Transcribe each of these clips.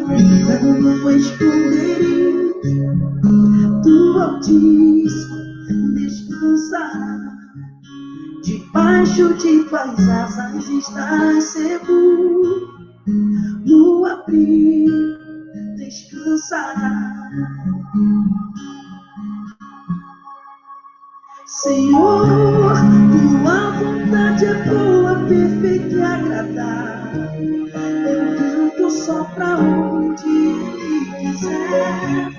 não esconderei do Altíssimo, descansar. Debaixo de tuas asas estás seguro, no abrigo descansará. Senhor, tua vontade é boa, perfeita e agradável. Teu vento sopra onde ele quiser.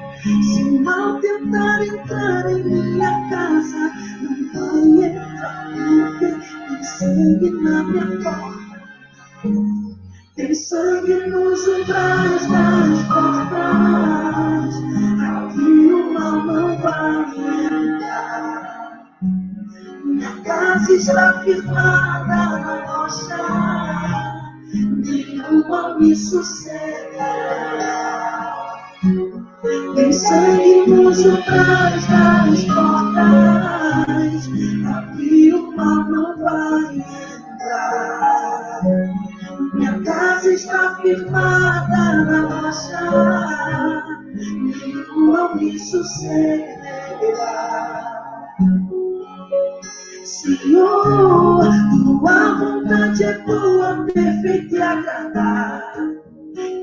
Se o mal tentar entrar em minha casa, não vai entrar, porque tem sangue na minha porta. Tem sangue nos umbrais das portas. Aqui o mal não vai entrar. Minha casa está firmada na rocha, nenhum mal me sucederá. Tem sangue nos umbrais das portas, aqui o mal não vai entrar. Minha casa está firmada na rocha, nenhum mal me sucederá. Senhor, tua vontade é boa, perfeita e agradável.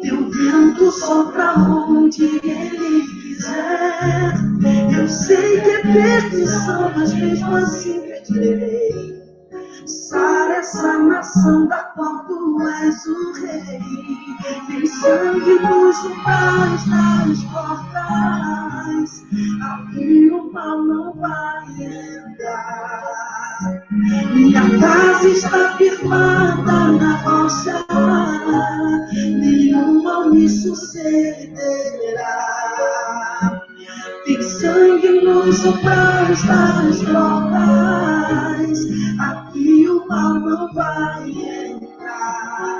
Teu vento sopra onde ele quiser. Eu sei que é perdição, mas mesmo assim pedirei. Sara essa nação da qual tu és o rei. Tem sangue nos umbrais das portas, aqui o mal não vai entrar. Minha casa está firmada na rocha, nenhum mal me sucederá. Tem sangue nos umbrais das portas, aqui o mal não vai entrar.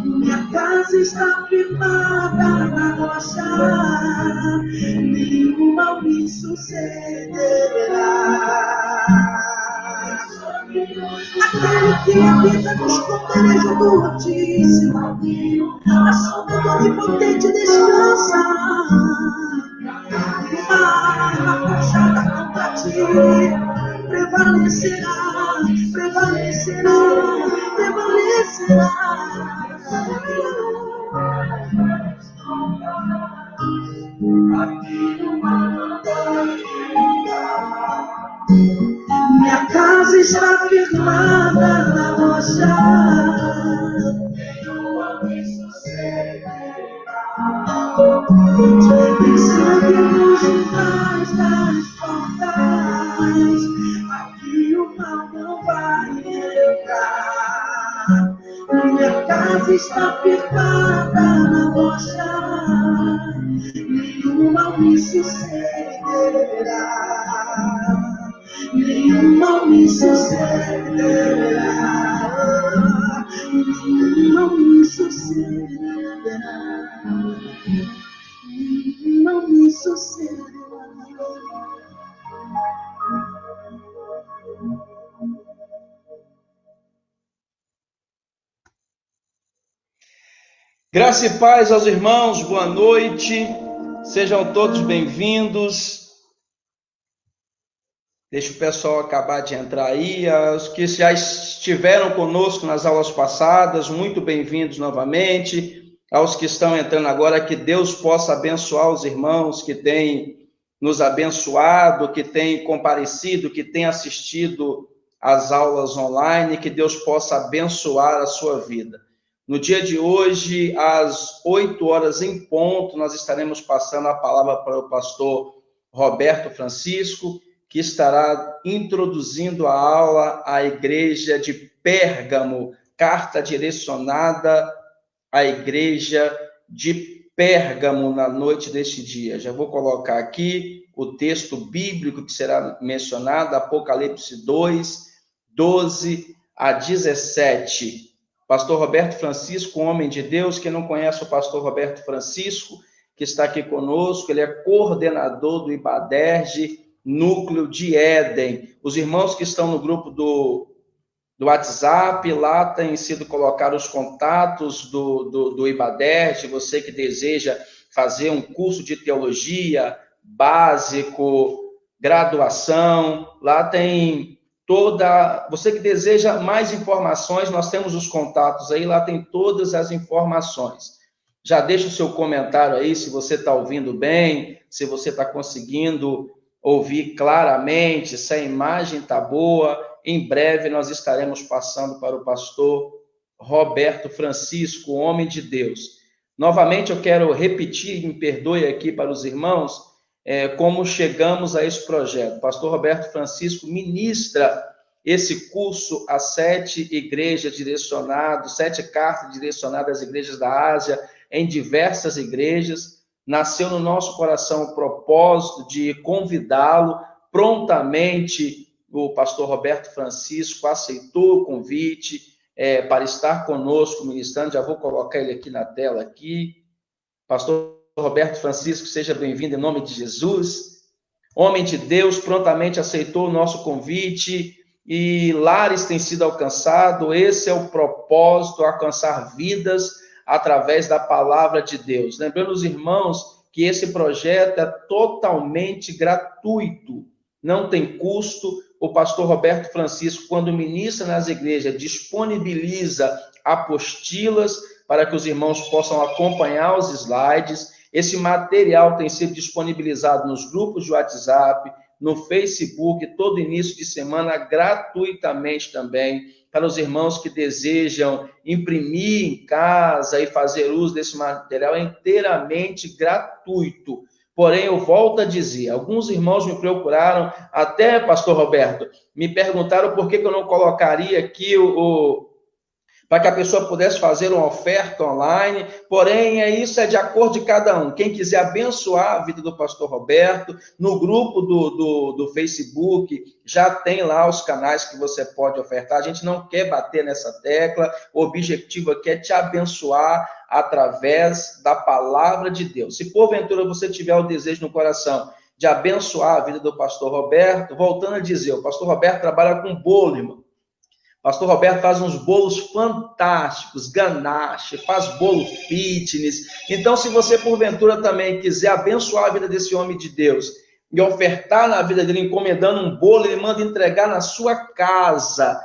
Minha casa está firmada na rocha, nenhum mal me sucederá. Aquele que habita no esconderijo do Altíssimo, a sombra do Onipotente descansa. A fachada contra ti prevalecerá, prevalecerá, prevalecerá. Minha casa está firmada na rocha, tem sangue nos umbrais das portas, aqui o mal não vai entrar. Minha casa está firmada na rocha, nenhum mal me sucederá. Nenhum mal me sucederá. Nenhum mal me sucederá. Nenhum mal me sucederá. Graça e paz aos irmãos, boa noite, sejam todos bem-vindos. Deixa o pessoal acabar de entrar aí. Os que já estiveram conosco nas aulas passadas, muito bem-vindos novamente. Aos que estão entrando agora, que Deus possa abençoar os irmãos que têm nos abençoado, que têm comparecido, que têm assistido às aulas online, que Deus possa abençoar a sua vida. No dia de hoje, às 8 horas em ponto, nós estaremos passando a palavra para o pastor Roberto Francisco, que estará introduzindo a aula à igreja de Pérgamo, carta direcionada à igreja de Pérgamo na noite deste dia. Já vou colocar aqui o texto bíblico que será mencionado, Apocalipse 2, 12 a 17. Pastor Roberto Francisco, homem de Deus. Quem não conhece o pastor Roberto Francisco, que está aqui conosco, ele é coordenador do Ibaderge, Núcleo de Éden. Os irmãos que estão no grupo do do WhatsApp, lá tem sido colocados os contatos do IBADERT, você que deseja fazer um curso de teologia básico, graduação, lá tem você que deseja mais informações, nós temos os contatos aí, lá tem todas as informações. Já deixa o seu comentário aí, se você está ouvindo bem, se você está conseguindo ouvir claramente, se a imagem está boa. Em breve nós estaremos passando para o pastor Roberto Francisco, homem de Deus. Novamente eu quero repetir, me perdoe aqui para os irmãos, como chegamos a esse projeto. O pastor Roberto Francisco ministra esse curso a 7 igrejas direcionadas, 7 cartas direcionadas às igrejas da Ásia, em diversas igrejas. Nasceu no nosso coração o propósito de convidá-lo. Prontamente o pastor Roberto Francisco aceitou o convite para estar conosco ministrando. Já vou colocar ele aqui na tela aqui. Pastor Roberto Francisco, seja bem-vindo em nome de Jesus. Homem de Deus, prontamente aceitou o nosso convite e lares têm sido alcançados. Esse é o propósito, alcançar vidas através da palavra de Deus. Lembrando os irmãos que esse projeto é totalmente gratuito, não tem custo. O pastor Roberto Francisco, quando ministra nas igrejas, disponibiliza apostilas para que os irmãos possam acompanhar os slides. Esse material tem sido disponibilizado nos grupos de WhatsApp, no Facebook, todo início de semana, gratuitamente também, para os irmãos que desejam imprimir em casa e fazer uso desse material, é inteiramente gratuito. Porém, eu volto a dizer, alguns irmãos me procuraram, até, pastor Roberto, me perguntaram por que eu não colocaria aqui para que a pessoa pudesse fazer uma oferta online, porém, isso é de acordo de cada um. Quem quiser abençoar a vida do pastor Roberto, no grupo do Facebook, já tem lá os canais que você pode ofertar. A gente não quer bater nessa tecla, o objetivo aqui é te abençoar através da palavra de Deus. Se porventura você tiver o desejo no coração de abençoar a vida do pastor Roberto, voltando a dizer, o pastor Roberto trabalha com bolo, irmão. Pastor Roberto faz uns bolos fantásticos, ganache, faz bolo fitness. Então, se você, porventura, também quiser abençoar a vida desse homem de Deus e ofertar na vida dele, encomendando um bolo, ele manda entregar na sua casa.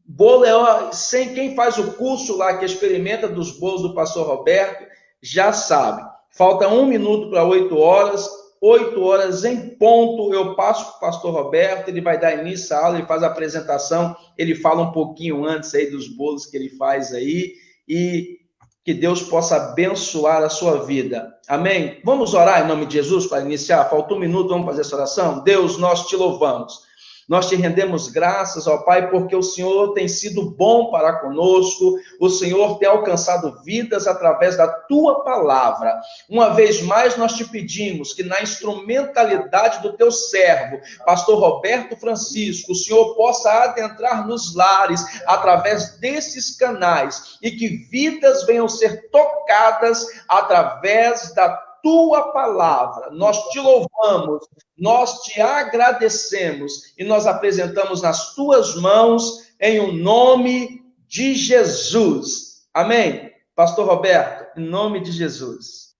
Bolo sem quem faz o curso lá, que experimenta dos bolos do pastor Roberto, já sabe. Falta 1 minuto para 8 horas. 8 horas em ponto, eu passo para o pastor Roberto, ele vai dar início à aula, ele faz a apresentação, ele fala um pouquinho antes aí dos bolos que ele faz aí, e que Deus possa abençoar a sua vida. Amém? Vamos orar em nome de Jesus para iniciar? Falta 1 minuto, vamos fazer essa oração? Deus, nós te louvamos. Nós te rendemos graças, ó Pai, porque o Senhor tem sido bom para conosco, o Senhor tem alcançado vidas através da tua palavra. Uma vez mais, nós te pedimos que na instrumentalidade do teu servo, pastor Roberto Francisco, o Senhor possa adentrar nos lares através desses canais e que vidas venham ser tocadas através da tua palavra. Nós te louvamos, nós te agradecemos e nós apresentamos nas tuas mãos em o nome de Jesus. Amém? Pastor Roberto, em nome de Jesus.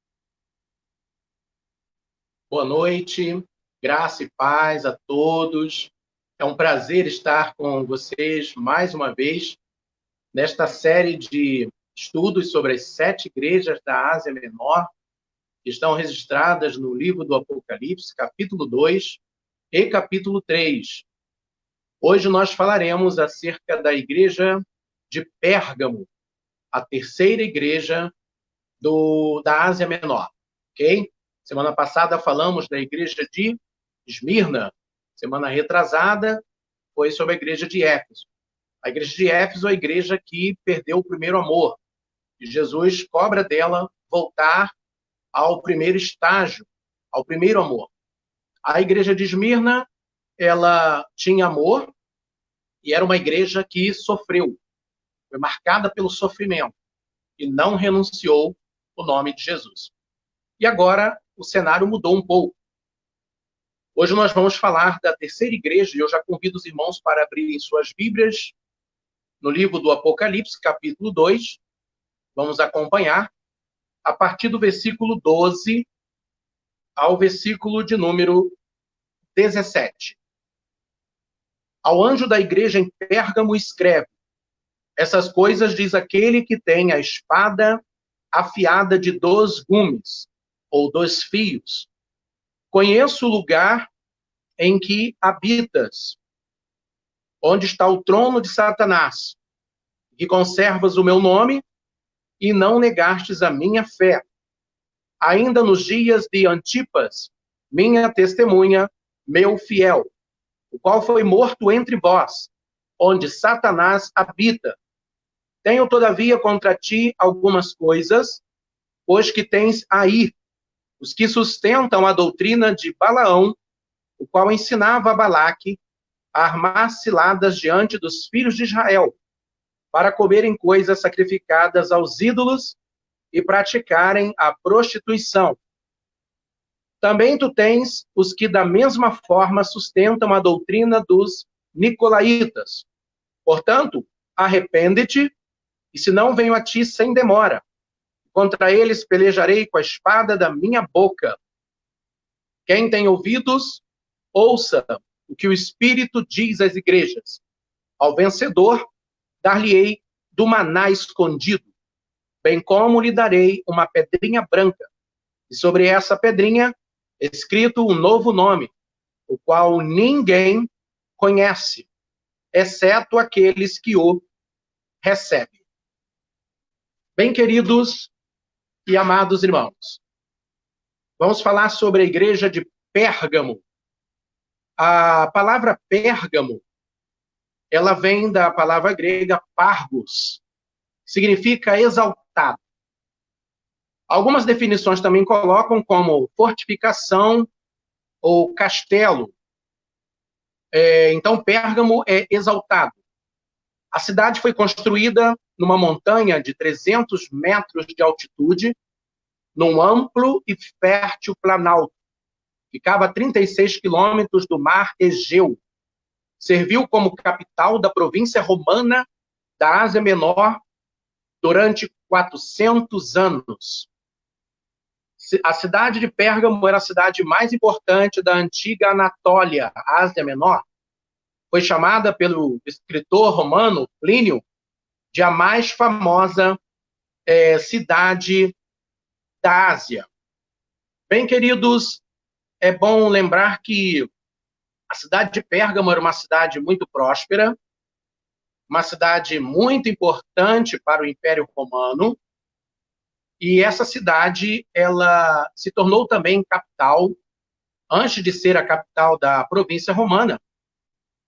Boa noite, graça e paz a todos. É um prazer estar com vocês mais uma vez nesta série de estudos sobre as 7 igrejas da Ásia Menor, que estão registradas no livro do Apocalipse, capítulo 2 e capítulo 3. Hoje nós falaremos acerca da igreja de Pérgamo, a 3ª igreja da Ásia Menor, ok? Semana passada falamos da igreja de Esmirna. Semana retrasada foi sobre a igreja de Éfeso. A igreja de Éfeso é a igreja que perdeu o primeiro amor. E Jesus cobra dela voltar ao primeiro estágio, ao primeiro amor. A igreja de Esmirna, ela tinha amor e era uma igreja que sofreu, foi marcada pelo sofrimento e não renunciou o nome de Jesus. E agora o cenário mudou um pouco. Hoje nós vamos falar da 3ª igreja e eu já convido os irmãos para abrirem suas Bíblias no livro do Apocalipse, capítulo 2. Vamos acompanhar a partir do versículo 12 ao versículo de número 17. Ao anjo da igreja em Pérgamo escreve: essas coisas diz aquele que tem a espada afiada de 2 gumes, ou 2 fios. Conheço o lugar em que habitas, onde está o trono de Satanás, que conservas o meu nome e não negastes a minha fé. Ainda nos dias de Antipas, minha testemunha, meu fiel, o qual foi morto entre vós, onde Satanás habita. Tenho, todavia, contra ti algumas coisas, pois que tens aí os que sustentam a doutrina de Balaão, o qual ensinava a Balaque a armar ciladas diante dos filhos de Israel, para comerem coisas sacrificadas aos ídolos e praticarem a prostituição. Também tu tens os que da mesma forma sustentam a doutrina dos nicolaítas. Portanto, arrepende-te, e se não venho a ti sem demora, contra eles pelejarei com a espada da minha boca. Quem tem ouvidos, ouça o que o Espírito diz às igrejas. Ao vencedor, dar-lhe-ei do maná escondido, bem como lhe darei uma pedrinha branca, e sobre essa pedrinha escrito um novo nome, o qual ninguém conhece, exceto aqueles que o recebem. Bem, queridos e amados irmãos, vamos falar sobre a igreja de Pérgamo. A palavra Pérgamo, ela vem da palavra grega pargos, significa exaltado. Algumas definições também colocam como fortificação ou castelo. Então, Pérgamo é exaltado. A cidade foi construída numa montanha de 300 metros de altitude, num amplo e fértil planalto. Ficava a 36 quilômetros do mar Egeu. Serviu como capital da província romana da Ásia Menor durante 400 anos. A cidade de Pérgamo era a cidade mais importante da antiga Anatólia, Ásia Menor. Foi chamada pelo escritor romano Plínio de a mais famosa cidade da Ásia. Bem, queridos, é bom lembrar que a cidade de Pérgamo era uma cidade muito próspera, uma cidade muito importante para o Império Romano, e essa cidade, ela se tornou também capital, antes de ser a capital da província romana.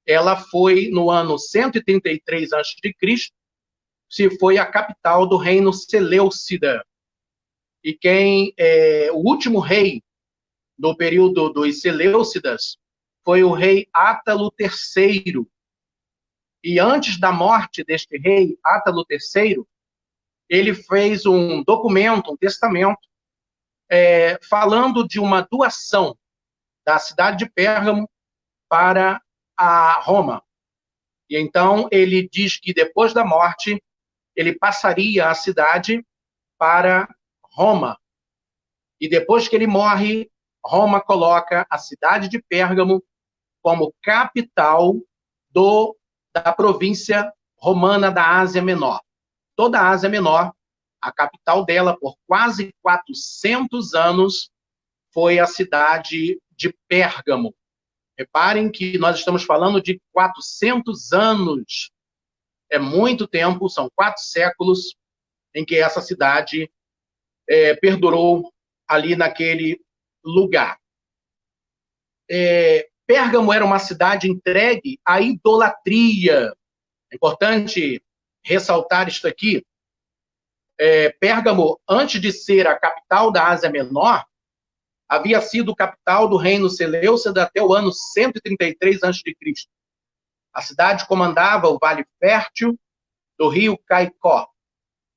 Ela foi, no ano 133 a.C., se foi a capital do reino Seleucida. E o último rei do período dos Seleucidas foi o rei Átalo III. E antes da morte deste rei, Átalo III, ele fez um documento, um testamento, falando de uma doação da cidade de Pérgamo para a Roma. E então ele diz que depois da morte, ele passaria a cidade para Roma. E depois que ele morre, Roma coloca a cidade de Pérgamo como capital da província romana da Ásia Menor. Toda a Ásia Menor, a capital dela por quase 400 anos, foi a cidade de Pérgamo. Reparem que nós estamos falando de 400 anos. É muito tempo, são 4 séculos em que essa cidade perdurou ali naquele lugar. Pérgamo era uma cidade entregue à idolatria. É importante ressaltar isto aqui. Pérgamo, antes de ser a capital da Ásia Menor, havia sido capital do reino Seleucida até o ano 133 a.C. A cidade comandava o Vale Fértil do rio Caicó,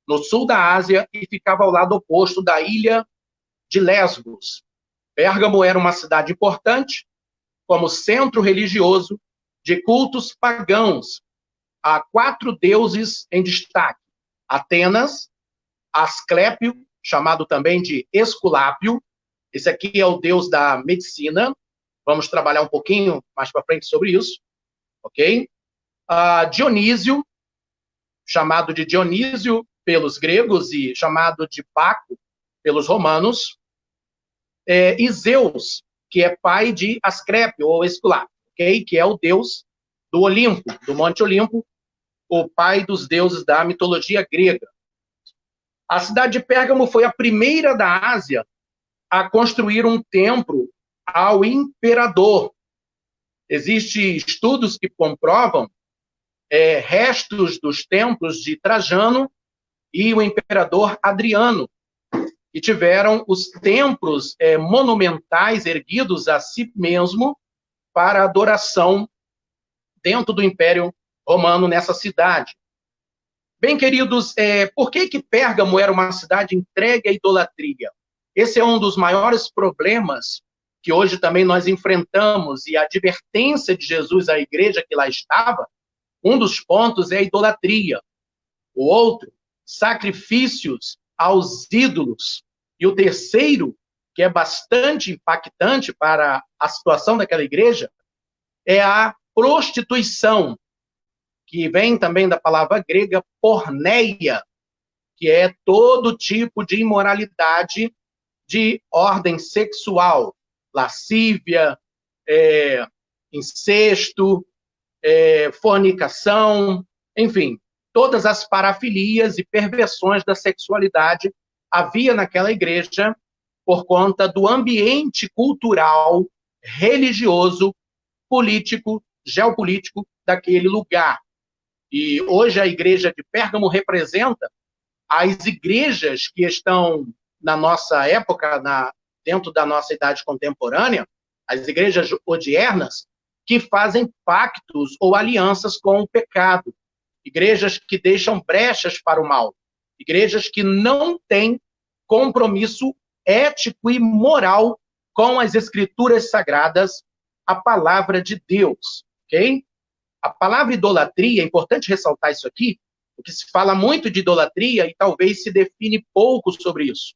no sul da Ásia, e ficava ao lado oposto da ilha de Lesbos. Pérgamo era uma cidade importante, como centro religioso de cultos pagãos, há 4 deuses em destaque. Atenas, Asclépio, chamado também de Esculápio. Esse aqui é o deus da medicina. Vamos trabalhar um pouquinho mais para frente sobre isso. Ok? Dionísio, chamado de Dionísio pelos gregos e chamado de Baco pelos romanos. E Zeus, que é pai de Asclépio ou Esculápio, ok? Que é o deus do Olimpo, do Monte Olimpo, o pai dos deuses da mitologia grega. A cidade de Pérgamo foi a primeira da Ásia a construir um templo ao imperador. Existem estudos que comprovam restos dos templos de Trajano e o imperador Adriano, que tiveram os templos monumentais erguidos a si mesmo para adoração dentro do Império Romano nessa cidade. Bem, queridos, por que Pérgamo era uma cidade entregue à idolatria? Esse é um dos maiores problemas que hoje também nós enfrentamos, e a advertência de Jesus à igreja que lá estava, um dos pontos é a idolatria. O outro, sacrifícios aos ídolos. E o terceiro, que é bastante impactante para a situação daquela igreja, é a prostituição, que vem também da palavra grega porneia, que é todo tipo de imoralidade de ordem sexual, lascívia, incesto, fornicação, enfim, todas as parafilias e perversões da sexualidade havia naquela igreja por conta do ambiente cultural, religioso, político, geopolítico daquele lugar. E hoje a igreja de Pérgamo representa as igrejas que estão na nossa época, dentro da nossa idade contemporânea, as igrejas odiernas, que fazem pactos ou alianças com o pecado. Igrejas que deixam brechas para o mal. Igrejas que não têm compromisso ético e moral com as escrituras sagradas, a palavra de Deus. Ok? A palavra idolatria, é importante ressaltar isso aqui, porque se fala muito de idolatria e talvez se define pouco sobre isso.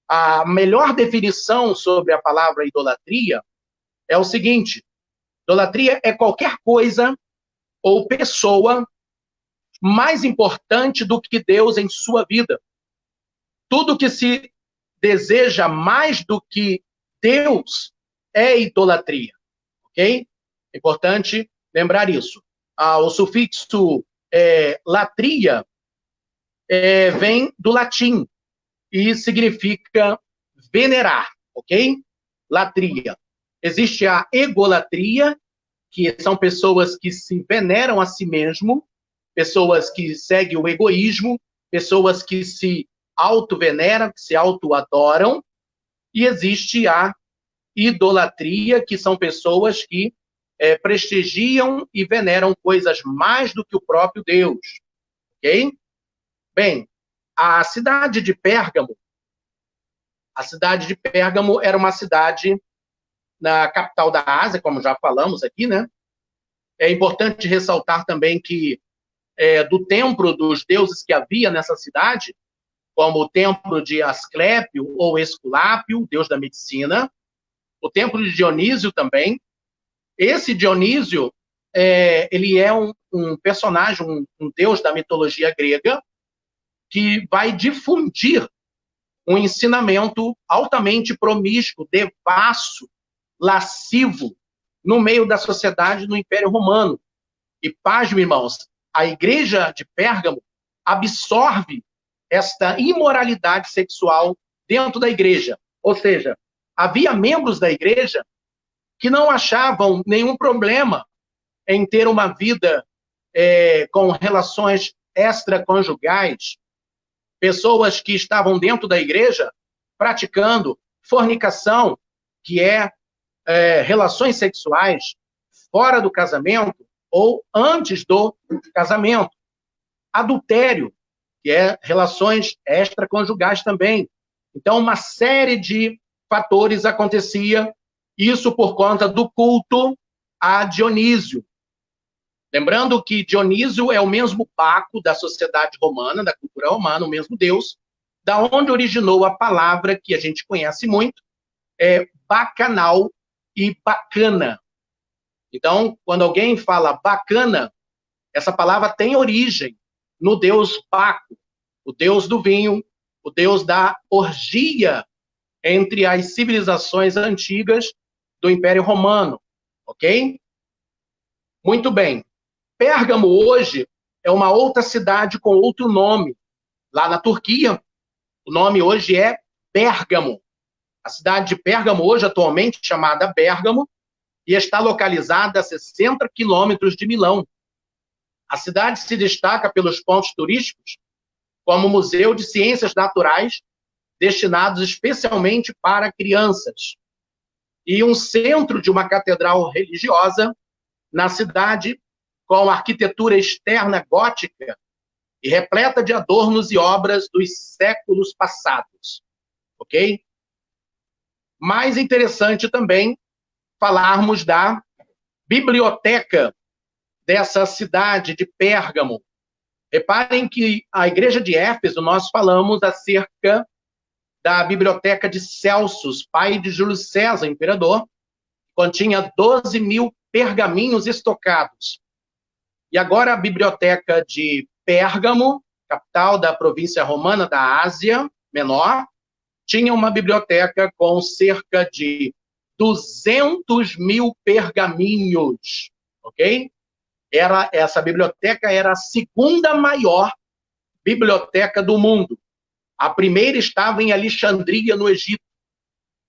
A melhor definição sobre a palavra idolatria é o seguinte: idolatria é qualquer coisa ou pessoa mais importante do que Deus em sua vida. Tudo que se deseja mais do que Deus é idolatria. Ok? É importante lembrar isso. O sufixo latria vem do latim e significa venerar, ok? Latria. Existe a egolatria, que são pessoas que se veneram a si mesmo, pessoas que seguem o egoísmo, pessoas que se auto-veneram, que se auto-adoram, e existe a idolatria, que são pessoas que prestigiam e veneram coisas mais do que o próprio Deus. Ok? Bem, a cidade de Pérgamo era uma cidade na capital da Ásia, como já falamos aqui, né? É importante ressaltar também que do templo dos deuses que havia nessa cidade, como o templo de Asclépio ou Esculápio, deus da medicina, o templo de Dionísio também. Esse Dionísio, ele é um personagem, um deus da mitologia grega, que vai difundir um ensinamento altamente promíscuo, devasso, lascivo, no meio da sociedade do Império Romano. E, pasme, irmãos, a igreja de Pérgamo absorve esta imoralidade sexual dentro da igreja. Ou seja, havia membros da igreja que não achavam nenhum problema em ter uma vida com relações extraconjugais, pessoas que estavam dentro da igreja praticando fornicação, que relações sexuais fora do casamento ou antes do casamento. Adultério, que é relações extraconjugais também. Então, uma série de fatores acontecia, isso por conta do culto a Dionísio. Lembrando que Dionísio é o mesmo Baco da sociedade romana, da cultura romana, o mesmo deus, da onde originou a palavra que a gente conhece muito, bacanal e bacana. Então, quando alguém fala bacana, essa palavra tem origem no deus Baco, o deus do vinho, o deus da orgia entre as civilizações antigas do Império Romano, ok? Muito bem. Pérgamo hoje é uma outra cidade com outro nome. Lá na Turquia, o nome hoje é Bérgamo. A cidade de Pérgamo hoje, atualmente chamada Bérgamo, e está localizada a 60 quilômetros de Milão. A cidade se destaca pelos pontos turísticos, como o Museu de Ciências Naturais, destinados especialmente para crianças, e um centro de uma catedral religiosa na cidade, com arquitetura externa gótica e repleta de adornos e obras dos séculos passados. Ok? Mais interessante também falarmos da biblioteca dessa cidade de Pérgamo. Reparem que a igreja de Éfeso, nós falamos acerca da biblioteca de Celsus, pai de Júlio César, imperador, continha 12.000 pergaminhos estocados. E agora a biblioteca de Pérgamo, capital da província romana da Ásia Menor, tinha uma biblioteca com cerca de 200.000 pergaminhos, ok? Essa biblioteca era a segunda maior biblioteca do mundo. A primeira estava em Alexandria, no Egito.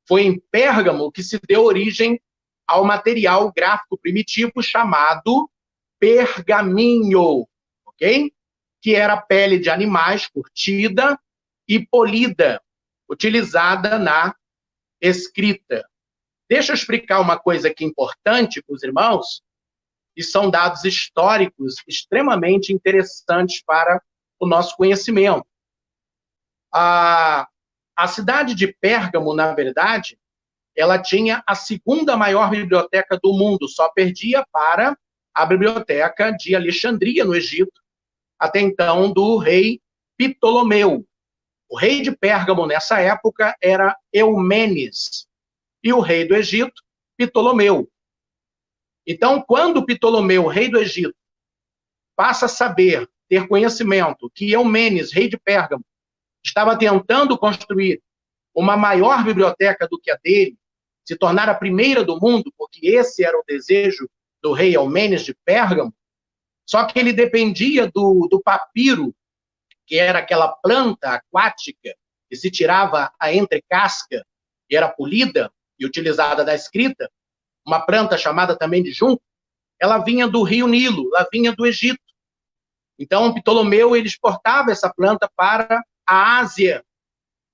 Foi em Pérgamo que se deu origem ao material gráfico primitivo chamado pergaminho, ok? Que era pele de animais curtida e polida, utilizada na escrita. Deixa eu explicar uma coisa aqui importante para os irmãos, e são dados históricos extremamente interessantes para o nosso conhecimento. A cidade de Pérgamo, na verdade, ela tinha a segunda maior biblioteca do mundo, só perdia para a biblioteca de Alexandria, no Egito, até então do rei Ptolomeu. O rei de Pérgamo, nessa época, era Eumenes, e o rei do Egito, Ptolomeu. Então, quando Ptolomeu, rei do Egito, passa a saber, ter conhecimento, que Eumenes, rei de Pérgamo, estava tentando construir uma maior biblioteca do que a dele, se tornar a primeira do mundo, porque esse era o desejo do rei Eumenes de Pérgamo, só que ele dependia do papiro, que era aquela planta aquática que se tirava a entrecasca e era polida e utilizada na escrita, uma planta chamada também de junco, ela vinha do rio Nilo, ela vinha do Egito. Então, Ptolomeu ele exportava essa planta para a Ásia,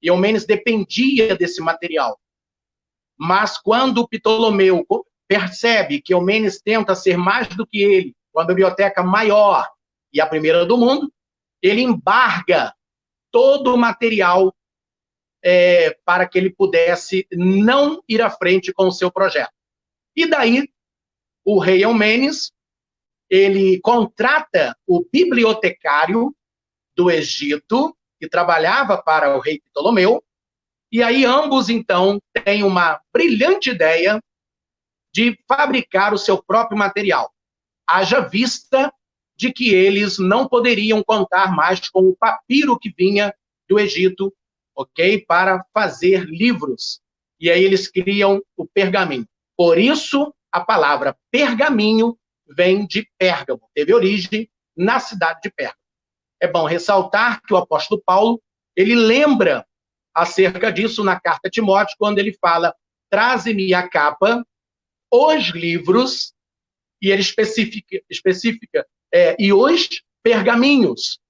e Eumenes dependia desse material. Mas quando Ptolomeu percebe que Eumenes tenta ser mais do que ele, com a biblioteca maior e a primeira do mundo, ele embarga todo o material para que ele pudesse não ir à frente com o seu projeto. E daí, o rei Eumenes, ele contrata o bibliotecário do Egito, que trabalhava para o rei Ptolomeu, e aí ambos, então, têm uma brilhante ideia de fabricar o seu próprio material. Haja vista de que eles não poderiam contar mais com o papiro que vinha do Egito, ok? Para fazer livros. E aí eles criam o pergaminho. Por isso, a palavra pergaminho vem de Pérgamo. Teve origem na cidade de Pérgamo. É bom ressaltar que o apóstolo Paulo, ele lembra acerca disso na carta a Timóteo, quando ele fala, traze-me a capa, os livros, e ele especifica e os pergaminhos,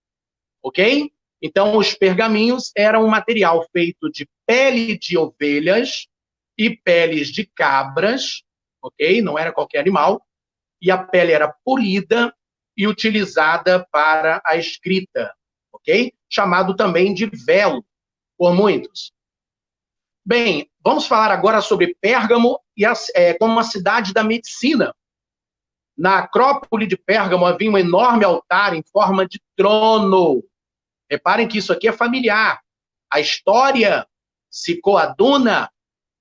ok? Então, os pergaminhos eram um material feito de pele de ovelhas e peles de cabras, ok? Não era qualquer animal, e a pele era polida e utilizada para a escrita, ok? Chamado também de velo, por muitos. Bem, vamos falar agora sobre Pérgamo como uma cidade da medicina. Na Acrópole de Pérgamo havia um enorme altar em forma de trono. Reparem que isso aqui é familiar. A história se coaduna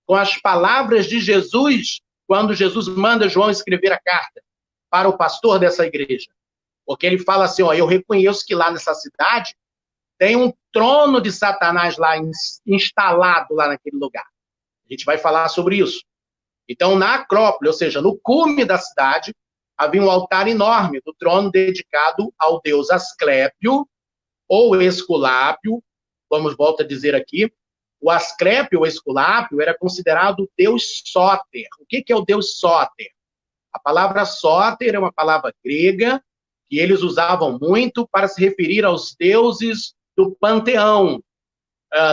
com as palavras de Jesus, quando Jesus manda João escrever a carta para o pastor dessa igreja. Porque ele fala assim, ó, eu reconheço que lá nessa cidade tem um trono de Satanás lá instalado lá naquele lugar. A gente vai falar sobre isso. Então, na Acrópole, ou seja, no cume da cidade, havia um altar enorme do trono dedicado ao deus Asclépio, ou Esculápio, vamos voltar a dizer aqui. O Asclépio, ou Esculápio, era considerado o deus Sóter. O que é o deus Sóter? A palavra Sóter é uma palavra grega que eles usavam muito para se referir aos deuses do panteão,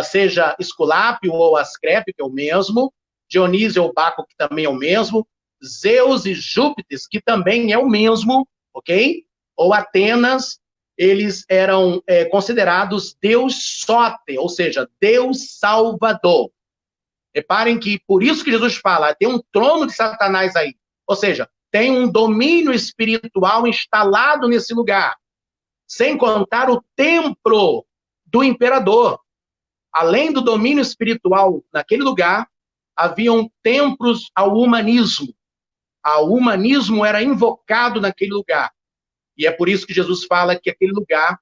seja Esculápio ou Asclépio, que é o mesmo, Dionísio ou Baco, que também é o mesmo, Zeus e Júpiter, que também é o mesmo, ok? Ou Atenas, eles eram considerados Deus Sóter, ou seja, Deus Salvador. Reparem que, por isso que Jesus fala, tem um trono de Satanás aí, ou seja, tem um domínio espiritual instalado nesse lugar, sem contar o templo do imperador. Além do domínio espiritual naquele lugar, haviam templos ao humanismo. O humanismo era invocado naquele lugar. E é por isso que Jesus fala que aquele lugar,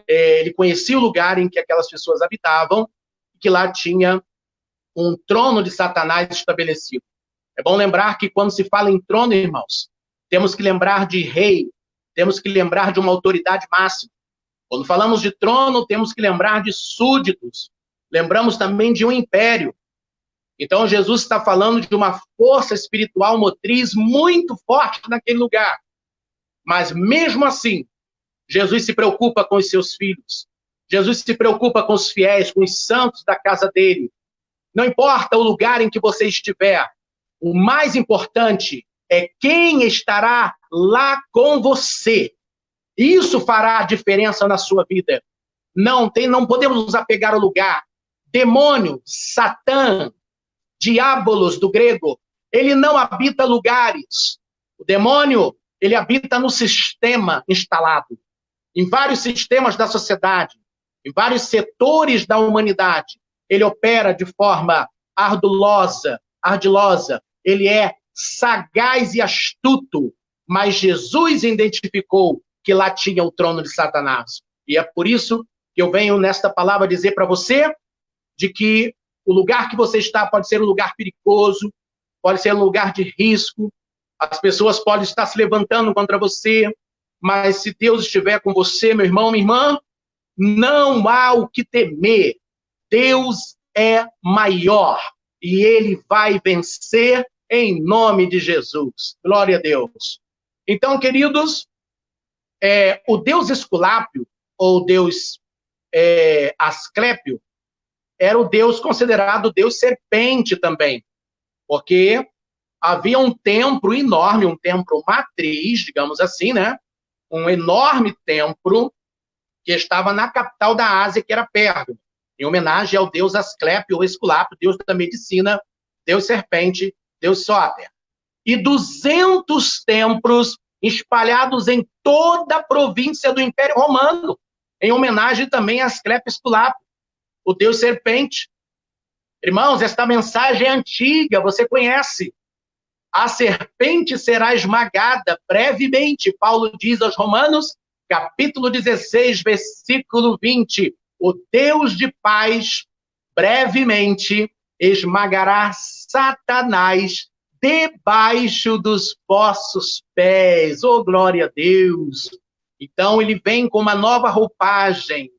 ele conhecia o lugar em que aquelas pessoas habitavam, e que lá tinha um trono de Satanás estabelecido. É bom lembrar que quando se fala em trono, irmãos, temos que lembrar de rei, temos que lembrar de uma autoridade máxima. Quando falamos de trono, temos que lembrar de súditos. Lembramos também de um império. Então, Jesus está falando de uma força espiritual motriz muito forte naquele lugar. Mas, mesmo assim, Jesus se preocupa com os seus filhos. Jesus se preocupa com os fiéis, com os santos da casa dele. Não importa o lugar em que você estiver, o mais importante é quem estará lá com você. Isso fará a diferença na sua vida. Não podemos nos apegar ao lugar. Demônio, Satã, diabolos do grego, ele não habita lugares. O demônio, ele habita no sistema instalado, em vários sistemas da sociedade, em vários setores da humanidade. Ele opera de forma ardilosa, ele é sagaz e astuto, mas Jesus identificou que lá tinha o trono de Satanás. E é por isso que eu venho nesta palavra dizer para você de que o lugar que você está pode ser um lugar perigoso, pode ser um lugar de risco, as pessoas podem estar se levantando contra você, mas se Deus estiver com você, meu irmão, minha irmã, não há o que temer. Deus é maior e ele vai vencer em nome de Jesus. Glória a Deus. Então, queridos, o Deus Esculápio, ou Deus Asclépio, era o Deus considerado Deus serpente também, porque havia um templo enorme, um templo matriz, digamos assim, né? Um enorme templo que estava na capital da Ásia, que era Pérgamo, em homenagem ao Deus Asclépio ou Esculápio, Deus da medicina, Deus serpente, Deus Sóter. E 200 templos espalhados em toda a província do Império Romano, em homenagem também a Asclépio e Esculápio, o Deus serpente. Irmãos, esta mensagem é antiga, você conhece. A serpente será esmagada brevemente, Paulo diz aos Romanos, capítulo 16, versículo 20. O Deus de paz brevemente esmagará Satanás debaixo dos vossos pés. Oh, glória a Deus! Então ele vem com uma nova roupagem.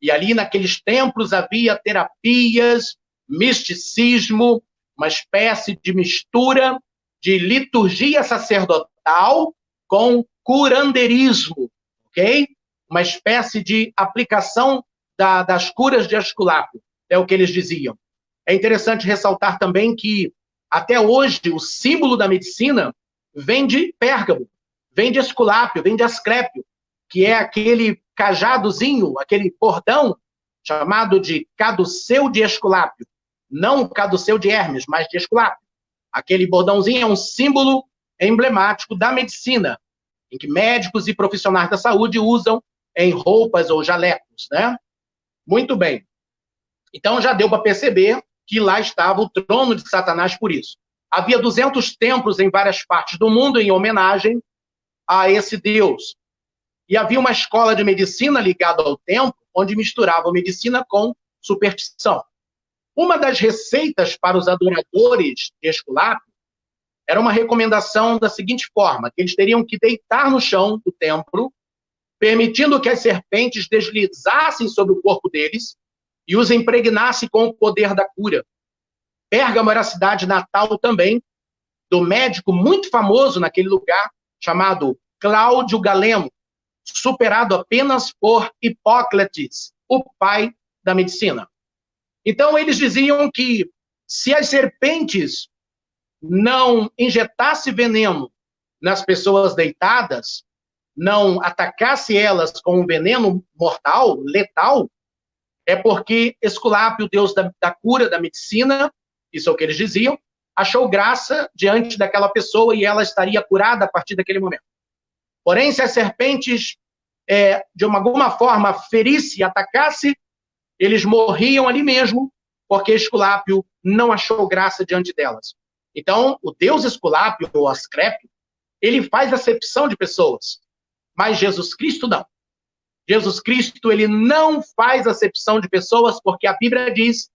E ali naqueles templos havia terapias, misticismo, uma espécie de mistura de liturgia sacerdotal com curandeirismo, ok? Uma espécie de aplicação das curas de Esculápio, é o que eles diziam. É interessante ressaltar também que, até hoje, o símbolo da medicina vem de Pérgamo, vem de Esculápio, vem de Asclépio, que é aquele cajadozinho, aquele bordão, chamado de caduceu de Esculápio. Não o caduceu de Hermes, mas de Esculápio. Aquele bordãozinho é um símbolo emblemático da medicina, em que médicos e profissionais da saúde usam em roupas ou jalecos, né? Muito bem. Então já deu para perceber que lá estava o trono de Satanás por isso. Havia 200 templos em várias partes do mundo em homenagem a esse Deus. E havia uma escola de medicina ligada ao templo, onde misturava medicina com superstição. Uma das receitas para os adoradores de Esculápio era uma recomendação da seguinte forma, que eles teriam que deitar no chão do templo, permitindo que as serpentes deslizassem sobre o corpo deles e os impregnassem com o poder da cura. Pérgamo era a cidade natal também do médico muito famoso naquele lugar, chamado Cláudio Galeno, superado apenas por Hipócrates, o pai da medicina. Então, eles diziam que se as serpentes não injetassem veneno nas pessoas deitadas, não atacasse elas com um veneno mortal, letal, é porque Esculápio, o deus da cura, da medicina, isso é o que eles diziam, achou graça diante daquela pessoa e ela estaria curada a partir daquele momento. Porém, se as serpentes, de alguma forma, ferisse e atacasse, eles morriam ali mesmo, porque Esculápio não achou graça diante delas. Então, o deus Esculápio, ou Asclépio, ele faz acepção de pessoas, mas Jesus Cristo não. Jesus Cristo, ele não faz acepção de pessoas, porque a Bíblia diz,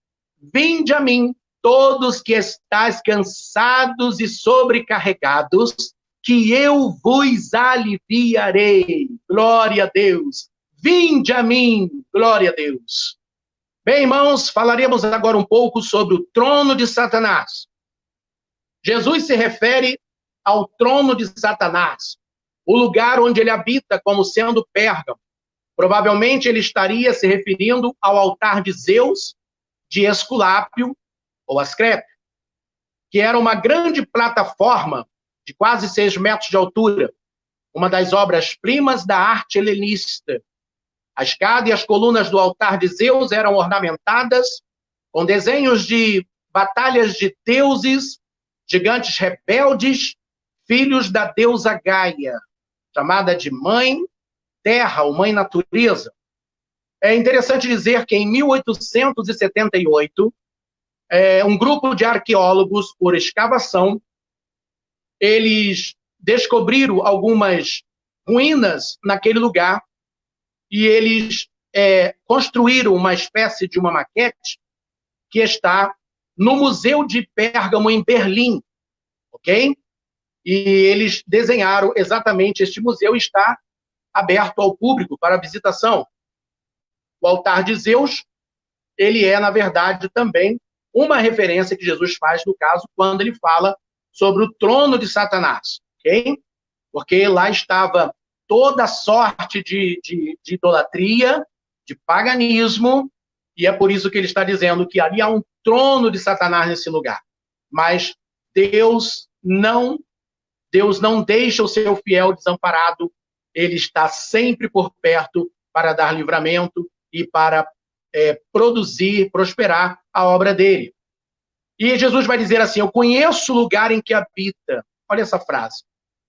vinde a mim, todos que estáis cansados e sobrecarregados, que eu vos aliviarei. Glória a Deus. Vinde a mim. Glória a Deus. Bem, irmãos, falaremos agora um pouco sobre o trono de Satanás. Jesus se refere ao trono de Satanás, o lugar onde ele habita como sendo Pérgamo. Provavelmente ele estaria se referindo ao altar de Zeus, de Esculápio ou Asclépio, que era uma grande plataforma de quase 6 metros de altura, uma das obras-primas da arte helenista. A escada e as colunas do altar de Zeus eram ornamentadas com desenhos de batalhas de deuses, gigantes rebeldes, filhos da deusa Gaia, chamada de Mãe Terra, ou Mãe Natureza. É interessante dizer que em 1878, um grupo de arqueólogos, por escavação, eles descobriram algumas ruínas naquele lugar e eles construíram uma espécie de uma maquete que está no Museu de Pérgamo, em Berlim, ok? E eles desenharam exatamente este museu, está aberto ao público para visitação. O altar de Zeus, ele é, na verdade, também uma referência que Jesus faz, no caso, quando ele fala sobre o trono de Satanás, ok? Porque lá estava toda sorte de idolatria, de paganismo, e é por isso que ele está dizendo que ali há um trono de Satanás nesse lugar. Mas Deus não deixa o seu fiel desamparado, ele está sempre por perto para dar livramento e para produzir, prosperar a obra dele. E Jesus vai dizer assim, eu conheço o lugar em que habita. Olha essa frase.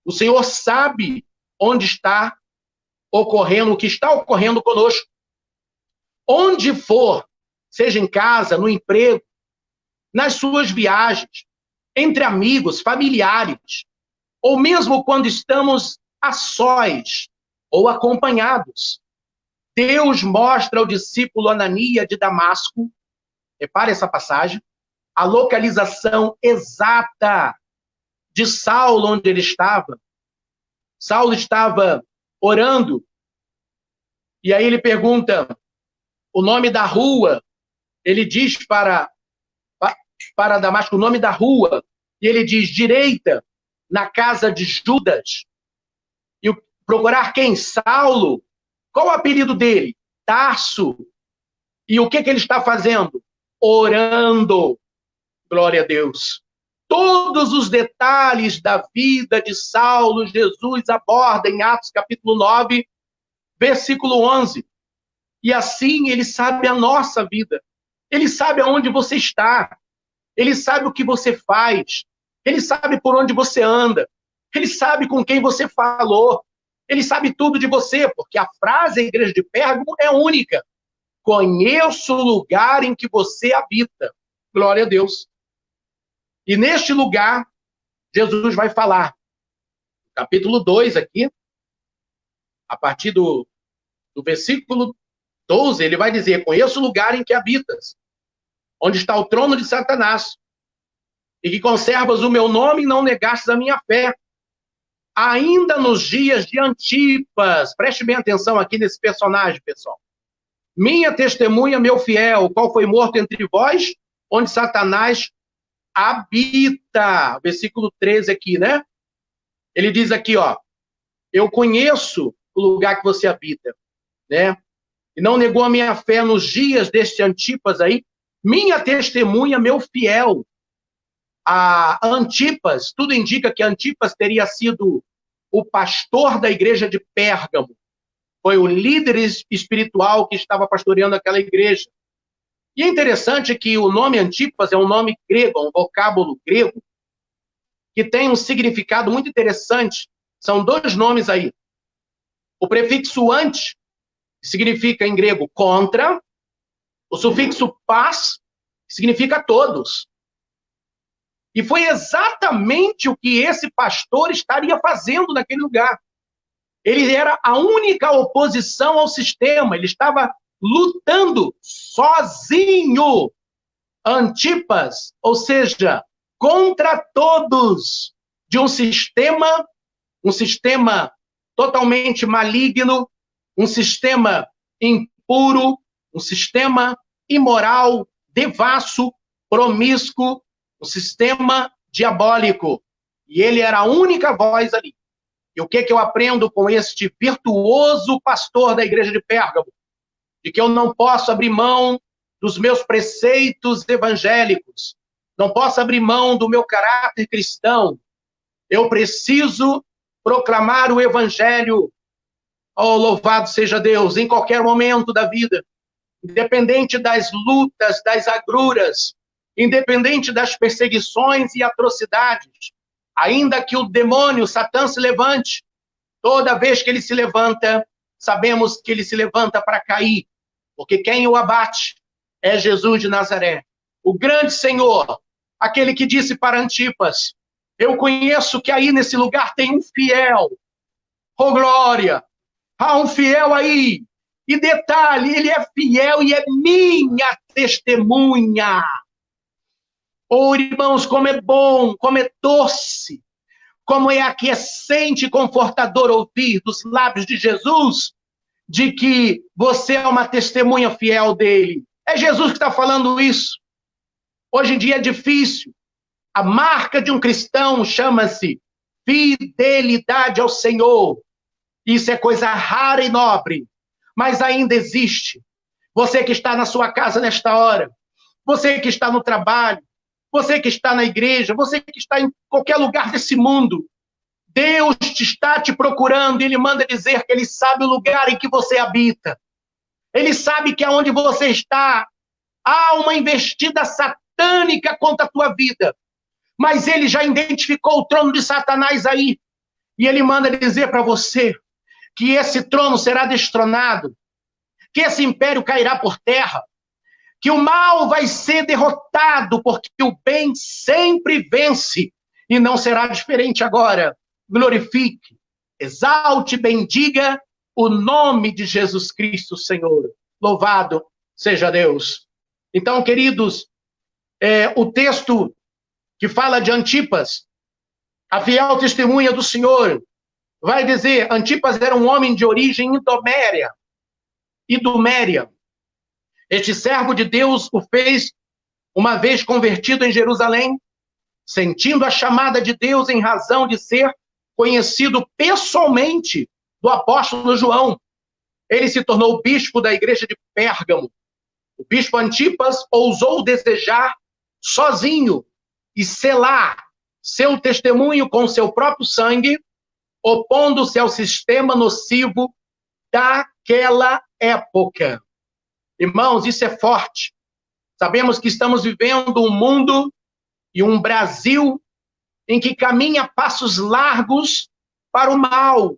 O Senhor sabe onde está ocorrendo, o que está ocorrendo conosco. Onde for, seja em casa, no emprego, nas suas viagens, entre amigos, familiares, ou mesmo quando estamos a sós ou acompanhados. Deus mostra ao discípulo Anania de Damasco, repare essa passagem, a localização exata de Saulo, onde ele estava. Saulo estava orando, e aí ele pergunta o nome da rua, ele diz para Damasco o nome da rua, e ele diz, direita, na casa de Judas. E procurar quem? Saulo. Qual o apelido dele? Tarso. E o que ele está fazendo? Orando. Glória a Deus. Todos os detalhes da vida de Saulo, Jesus aborda em Atos capítulo 9, versículo 11. E assim ele sabe a nossa vida. Ele sabe aonde você está. Ele sabe o que você faz. Ele sabe por onde você anda. Ele sabe com quem você falou. Ele sabe tudo de você, porque a frase da igreja de Pérgamo é única. Conheço o lugar em que você habita. Glória a Deus. E neste lugar, Jesus vai falar. Capítulo 2 aqui, a partir do versículo 12, ele vai dizer: conheço o lugar em que habitas, onde está o trono de Satanás, e que conservas o meu nome e não negastes a minha fé. Ainda nos dias de Antipas, preste bem atenção aqui nesse personagem, pessoal. Minha testemunha, meu fiel, qual foi morto entre vós, onde Satanás habita. Versículo 13 aqui, né? Ele diz aqui, ó, eu conheço o lugar que você habita, né? E não negou a minha fé nos dias deste Antipas aí. Minha testemunha, meu fiel. A Antipas, tudo indica que Antipas teria sido o pastor da igreja de Pérgamo. Foi o líder espiritual que estava pastoreando aquela igreja. E é interessante que o nome Antipas é um nome grego, um vocábulo grego, que tem um significado muito interessante. São dois nomes aí. O prefixo ante, que significa em grego contra, o sufixo pas, que significa todos. E foi exatamente o que esse pastor estaria fazendo naquele lugar. Ele era a única oposição ao sistema. Ele estava lutando sozinho. Antipas, ou seja, contra todos, de um sistema totalmente maligno, um sistema impuro, um sistema imoral, devasso, promíscuo, um sistema diabólico. E ele era a única voz ali. E o que eu aprendo com este virtuoso pastor da igreja de Pérgamo? De que eu não posso abrir mão dos meus preceitos evangélicos. Não posso abrir mão do meu caráter cristão. Eu preciso proclamar o evangelho. Oh, louvado seja Deus, em qualquer momento da vida. Independente das lutas, das agruras, independente das perseguições e atrocidades, ainda que o demônio, Satã, se levante, toda vez que ele se levanta, sabemos que ele se levanta para cair, porque quem o abate é Jesus de Nazaré, o grande Senhor, aquele que disse para Antipas, eu conheço que aí nesse lugar tem um fiel, oh glória, há um fiel aí, e detalhe, ele é fiel e é minha testemunha. Oh, irmãos, como é bom, como é doce, como é aquecente e confortador ouvir dos lábios de Jesus de que você é uma testemunha fiel dele. É Jesus que está falando isso. Hoje em dia é difícil. A marca de um cristão chama-se fidelidade ao Senhor. Isso é coisa rara e nobre, mas ainda existe. Você que está na sua casa nesta hora, você que está no trabalho, você que está na igreja, você que está em qualquer lugar desse mundo, Deus está te procurando e Ele manda dizer que Ele sabe o lugar em que você habita. Ele sabe que aonde você está, há uma investida satânica contra a tua vida. Mas Ele já identificou o trono de Satanás aí. E Ele manda dizer para você que esse trono será destronado, que esse império cairá por terra, que o mal vai ser derrotado, porque o bem sempre vence, e não será diferente agora. Glorifique, exalte, bendiga o nome de Jesus Cristo, Senhor. Louvado seja Deus. Então, queridos, o texto que fala de Antipas, a fiel testemunha do Senhor, vai dizer, Antipas era um homem de origem iduméria. Este servo de Deus o fez, uma vez convertido em Jerusalém, sentindo a chamada de Deus em razão de ser conhecido pessoalmente do apóstolo João. Ele se tornou bispo da igreja de Pérgamo. O bispo Antipas ousou desejar sozinho e selar seu testemunho com seu próprio sangue, opondo-se ao sistema nocivo daquela época. Irmãos, isso é forte. Sabemos que estamos vivendo um mundo e um Brasil em que caminha passos largos para o mal.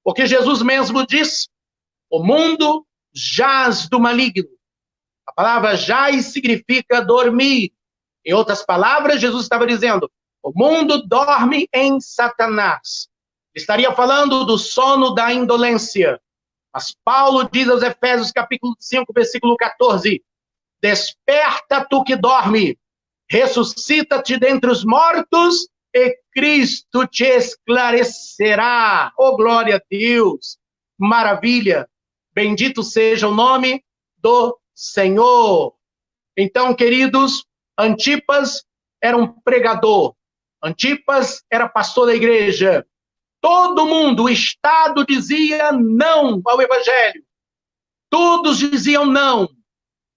Porque Jesus mesmo diz, o mundo jaz do maligno. A palavra jaz significa dormir. Em outras palavras, Jesus estava dizendo, o mundo dorme em Satanás. Estaria falando do sono da indolência. Mas Paulo diz aos Efésios, capítulo 5, versículo 14, desperta tu que dorme, ressuscita-te dentre os mortos e Cristo te esclarecerá. Oh, glória a Deus! Maravilha! Bendito seja o nome do Senhor. Então, queridos, Antipas era um pregador. Antipas era pastor da igreja. Todo mundo, o Estado dizia não ao Evangelho. Todos diziam não.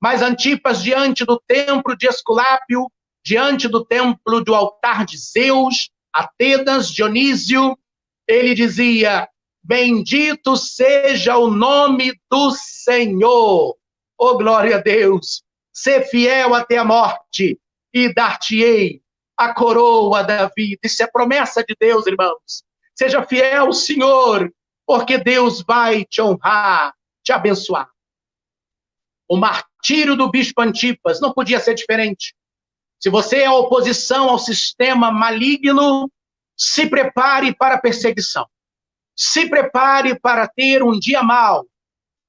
Mas Antipas, diante do templo de Esculápio, diante do templo do altar de Zeus, Atenas, Dionísio, ele dizia, bendito seja o nome do Senhor. Oh, glória a Deus! Ser fiel até a morte e dar-te-ei a coroa da vida. Isso é promessa de Deus, irmãos. Seja fiel, Senhor, porque Deus vai te honrar, te abençoar. O martírio do bispo Antipas não podia ser diferente. Se você é oposição ao sistema maligno, se prepare para a perseguição. Se prepare para ter um dia mau.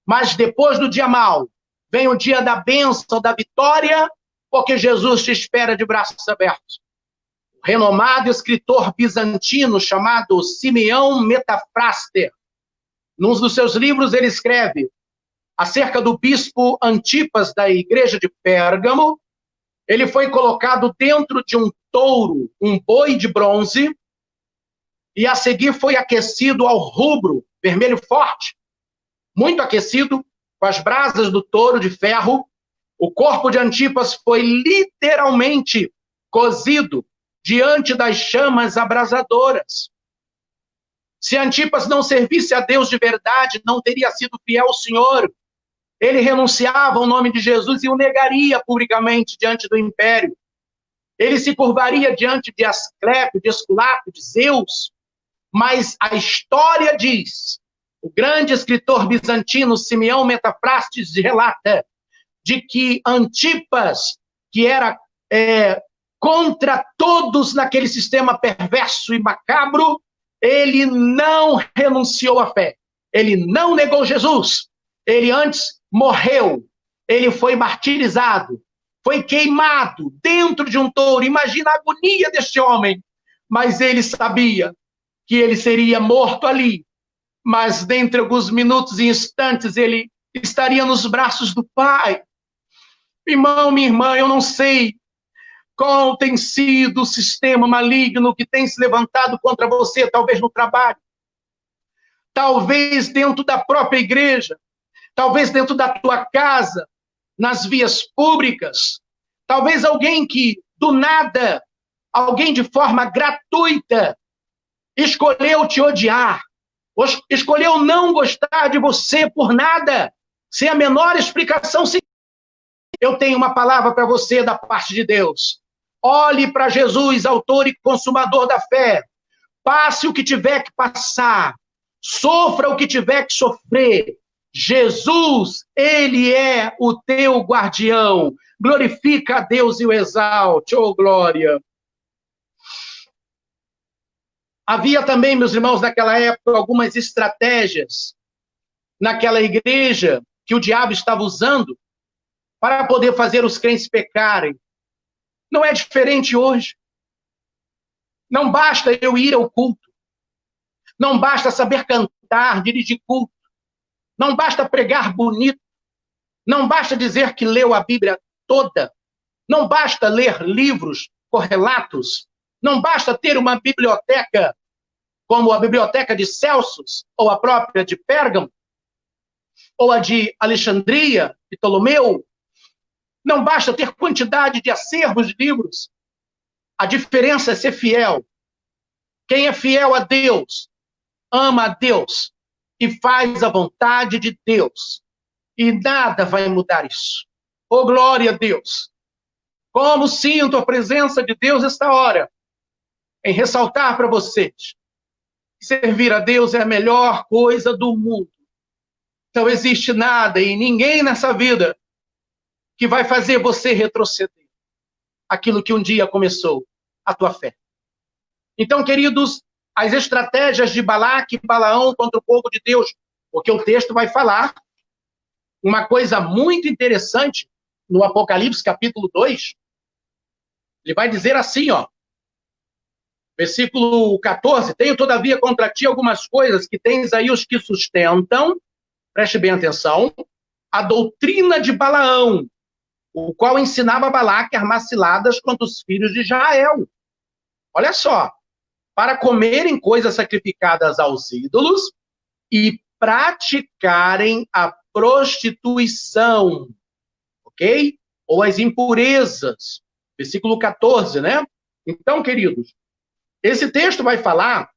Mas depois do dia mau, vem o dia da bênção, da vitória, porque Jesus te espera de braços abertos. O renomado escritor bizantino chamado Simeão Metafraster, num dos seus livros ele escreve acerca do bispo Antipas da igreja de Pérgamo. Ele foi colocado dentro de um touro, um boi de bronze, e a seguir foi aquecido ao rubro, vermelho forte, muito aquecido, com as brasas do touro de ferro. O corpo de Antipas foi literalmente cozido diante das chamas abrasadoras. Se Antipas não servisse a Deus de verdade, não teria sido fiel ao Senhor. Ele renunciava ao nome de Jesus e o negaria publicamente diante do império. Ele se curvaria diante de Asclepio, de Esculápio, de Zeus. Mas a história diz, o grande escritor bizantino Simeão Metafrastes relata, de que Antipas, que era contra todos naquele sistema perverso e macabro, ele não renunciou à fé. Ele não negou Jesus. Ele antes morreu. Ele foi martirizado. Foi queimado dentro de um touro. Imagina a agonia deste homem. Mas ele sabia que ele seria morto ali. Mas dentre alguns minutos e instantes ele estaria nos braços do Pai. Irmão, minha irmã, eu não sei qual tem sido o sistema maligno que tem se levantado contra você, talvez no trabalho, talvez dentro da própria igreja, talvez dentro da tua casa, nas vias públicas, talvez alguém que, do nada, alguém de forma gratuita, escolheu te odiar, escolheu não gostar de você por nada, sem a menor explicação. Eu tenho uma palavra para você da parte de Deus. Olhe para Jesus, autor e consumador da fé. Passe o que tiver que passar. Sofra o que tiver que sofrer. Jesus, ele é o teu guardião. Glorifica a Deus e o exalte. Oh, glória! Havia também, meus irmãos, naquela época, algumas estratégias naquela igreja que o diabo estava usando para poder fazer os crentes pecarem. Não é diferente hoje. Não basta eu ir ao culto. Não basta saber cantar, dirigir culto. Não basta pregar bonito. Não basta dizer que leu a Bíblia toda. Não basta ler livros correlatos. Não basta ter uma biblioteca como a biblioteca de Celsus, ou a própria de Pérgamo, ou a de Alexandria, de Ptolomeu. Não basta ter quantidade de acervos de livros. A diferença é ser fiel. Quem é fiel a Deus, ama a Deus e faz a vontade de Deus. E nada vai mudar isso. Oh, glória a Deus! Como sinto a presença de Deus esta hora. em ressaltar para vocês que servir a Deus é a melhor coisa do mundo. Não existe nada e ninguém nessa vida que vai fazer você retroceder aquilo que um dia começou, a tua fé. Então, queridos, as estratégias de Balaque e Balaão contra o povo de Deus, porque o texto vai falar uma coisa muito interessante no Apocalipse, capítulo 2. Ele vai dizer assim, ó, versículo 14, tenho todavia contra ti algumas coisas que tens aí os que sustentam, preste bem atenção, a doutrina de Balaão, o qual ensinava Balaque a armar ciladas contra os filhos de Israel. Olha só, para comerem coisas sacrificadas aos ídolos e praticarem a prostituição, ok? Ou as impurezas. Versículo 14, né? Então, queridos, esse texto vai falar,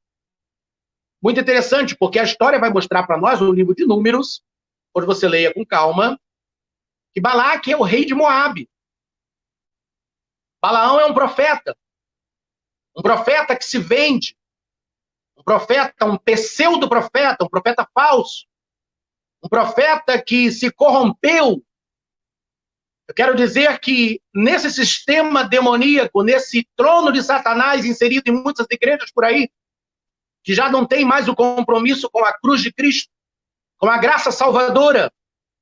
muito interessante, porque a história vai mostrar para nós, no livro de Números, quando você leia com calma, que Balaque é o rei de Moabe. Balaão é um profeta que se vende, um profeta, um pseudo-profeta, um profeta falso, um profeta que se corrompeu. Eu quero dizer que nesse sistema demoníaco, nesse trono de Satanás inserido em muitas igrejas por aí, que já não tem mais o compromisso com a cruz de Cristo, com a graça salvadora,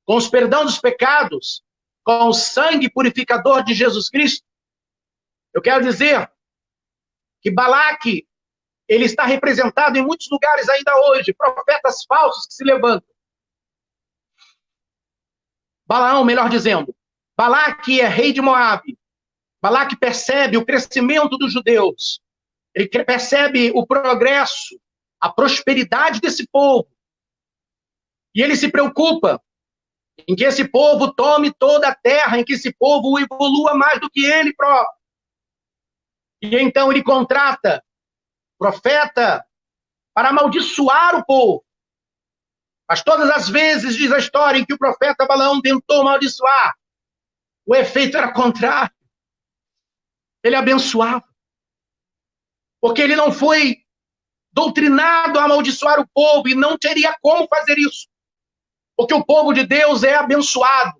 com os perdão dos pecados, com o sangue purificador de Jesus Cristo, eu quero dizer que Balaque, ele está representado em muitos lugares ainda hoje, profetas falsos que se levantam. Balaão, melhor dizendo, Balaque é rei de Moabe. Balaque percebe o crescimento dos judeus. Ele percebe o progresso, a prosperidade desse povo. E ele se preocupa em que esse povo tome toda a terra, em que esse povo evolua mais do que ele próprio. E então ele contrata profeta para amaldiçoar o povo. Mas todas as vezes, diz a história, em que o profeta Balaão tentou amaldiçoar, o efeito era contrário. Ele abençoava. Porque ele não foi doutrinado a amaldiçoar o povo e não teria como fazer isso. Porque o povo de Deus é abençoado.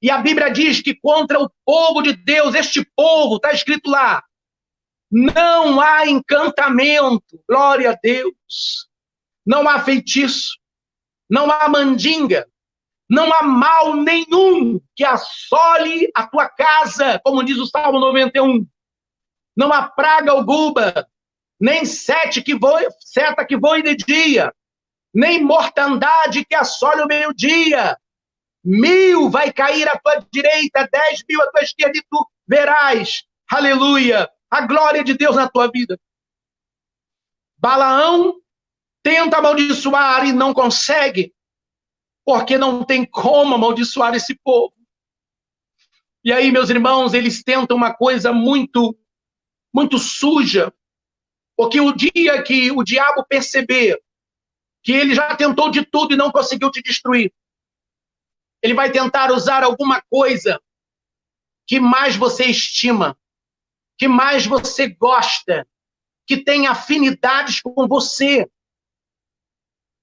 E a Bíblia diz que contra o povo de Deus, este povo, está escrito lá, não há encantamento, glória a Deus. Não há feitiço, não há mandinga, não há mal nenhum que assole a tua casa, como diz o Salmo 91. Não há praga alguma, nem seta que voe de dia, nem mortandade que assole o meio-dia. 1000 vai cair à tua direita, 10.000 à tua esquerda, e tu verás, aleluia, a glória de Deus na tua vida. Balaão tenta amaldiçoar e não consegue, porque não tem como amaldiçoar esse povo. E aí, meus irmãos, eles tentam uma coisa muito, muito suja, porque o dia que o diabo perceber que ele já tentou de tudo e não conseguiu te destruir, ele vai tentar usar alguma coisa que mais você estima, que mais você gosta, que tem afinidades com você.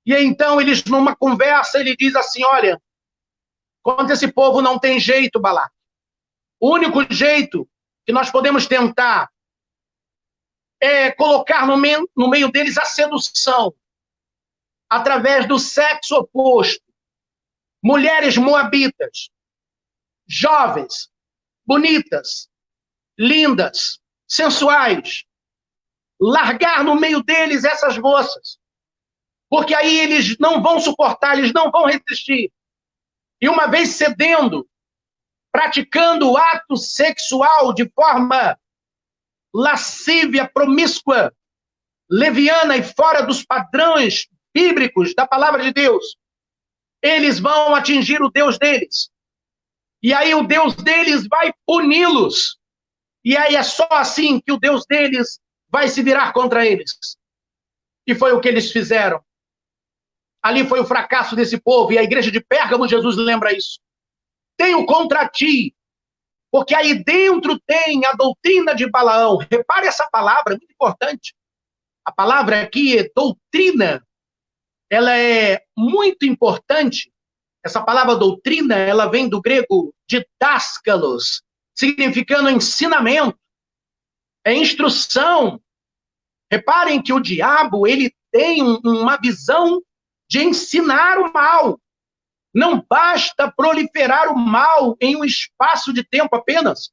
E aí, então, eles, numa conversa, ele diz assim, olha, contra esse povo não tem jeito, Balaque. O único jeito que nós podemos tentar é colocar no meio deles a sedução, através do sexo oposto. Mulheres moabitas, jovens, bonitas, lindas, sensuais. Largar no meio deles essas moças. Porque aí eles não vão suportar, eles não vão resistir. E uma vez cedendo, praticando o ato sexual de forma lascívia, promíscua, leviana e fora dos padrões bíblicos da palavra de Deus, eles vão atingir o Deus deles. E aí o Deus deles vai puni-los. E aí é só assim que o Deus deles vai se virar contra eles. E foi o que eles fizeram. Ali foi o fracasso desse povo, e a igreja de Pérgamo, Jesus lembra isso. Tenho contra ti Porque aí dentro tem a doutrina de Balaão. Repare essa palavra, é muito importante. A palavra aqui é doutrina. Ela é muito importante. Essa palavra doutrina, ela vem do grego didáskalos, significando ensinamento, é instrução. Reparem que o diabo, ele tem uma visão de ensinar o mal. Não basta proliferar o mal em um espaço de tempo apenas.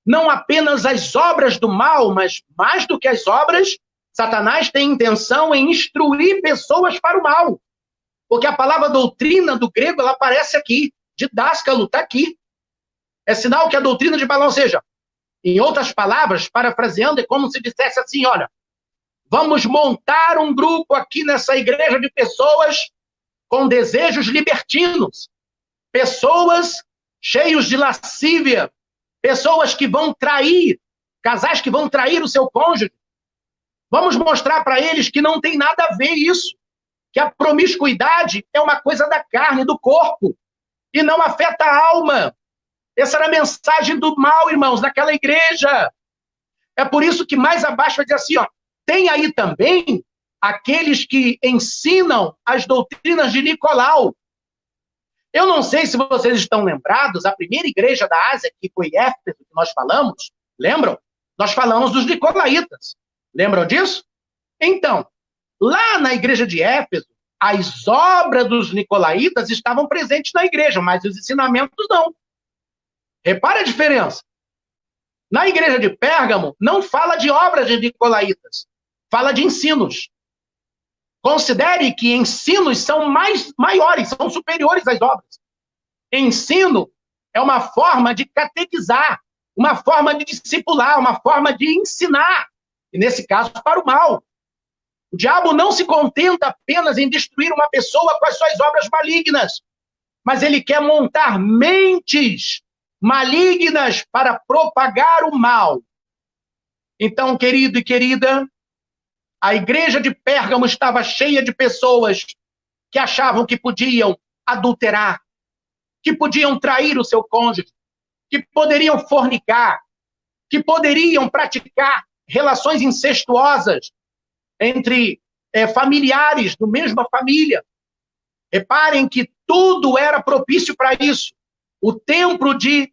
Não apenas as obras do mal, mas mais do que as obras, Satanás tem intenção em instruir pessoas para o mal. Porque a palavra doutrina do grego, ela aparece aqui. Didáskalo, está aqui. É sinal que a doutrina de Balaão, ou seja, em outras palavras, parafraseando, é como se dissesse assim, olha, vamos montar um grupo aqui nessa igreja de pessoas com desejos libertinos, pessoas cheios de lascívia, pessoas que vão trair, casais que vão trair o seu cônjuge. Vamos mostrar para eles que não tem nada a ver isso, que a promiscuidade é uma coisa da carne, do corpo, e não afeta a alma. Essa era a mensagem do mal, irmãos, naquela igreja. É por isso que mais abaixo vai dizer assim, ó, tem aí também aqueles que ensinam as doutrinas de Nicolau. Eu não sei se vocês estão lembrados, a primeira igreja da Ásia, que foi Éfeso, que nós falamos, lembram? Nós falamos dos nicolaítas. Lembram disso? Então, lá na igreja de Éfeso, as obras dos nicolaítas estavam presentes na igreja, mas os ensinamentos não. Repare a diferença. Na igreja de Pérgamo, não fala de obras de nicolaítas, fala de ensinos. Considere que ensinos são maiores, são superiores às obras. Ensino é uma forma de catequizar, uma forma de discipular, uma forma de ensinar, e nesse caso para o mal. O diabo não se contenta apenas em destruir uma pessoa com as suas obras malignas, mas ele quer montar mentes malignas para propagar o mal. Então, querido e querida, a igreja de Pérgamo estava cheia de pessoas que achavam que podiam adulterar, que podiam trair o seu cônjuge, que poderiam fornicar, que poderiam praticar relações incestuosas entre familiares da mesma família. Reparem que tudo era propício para isso. O templo de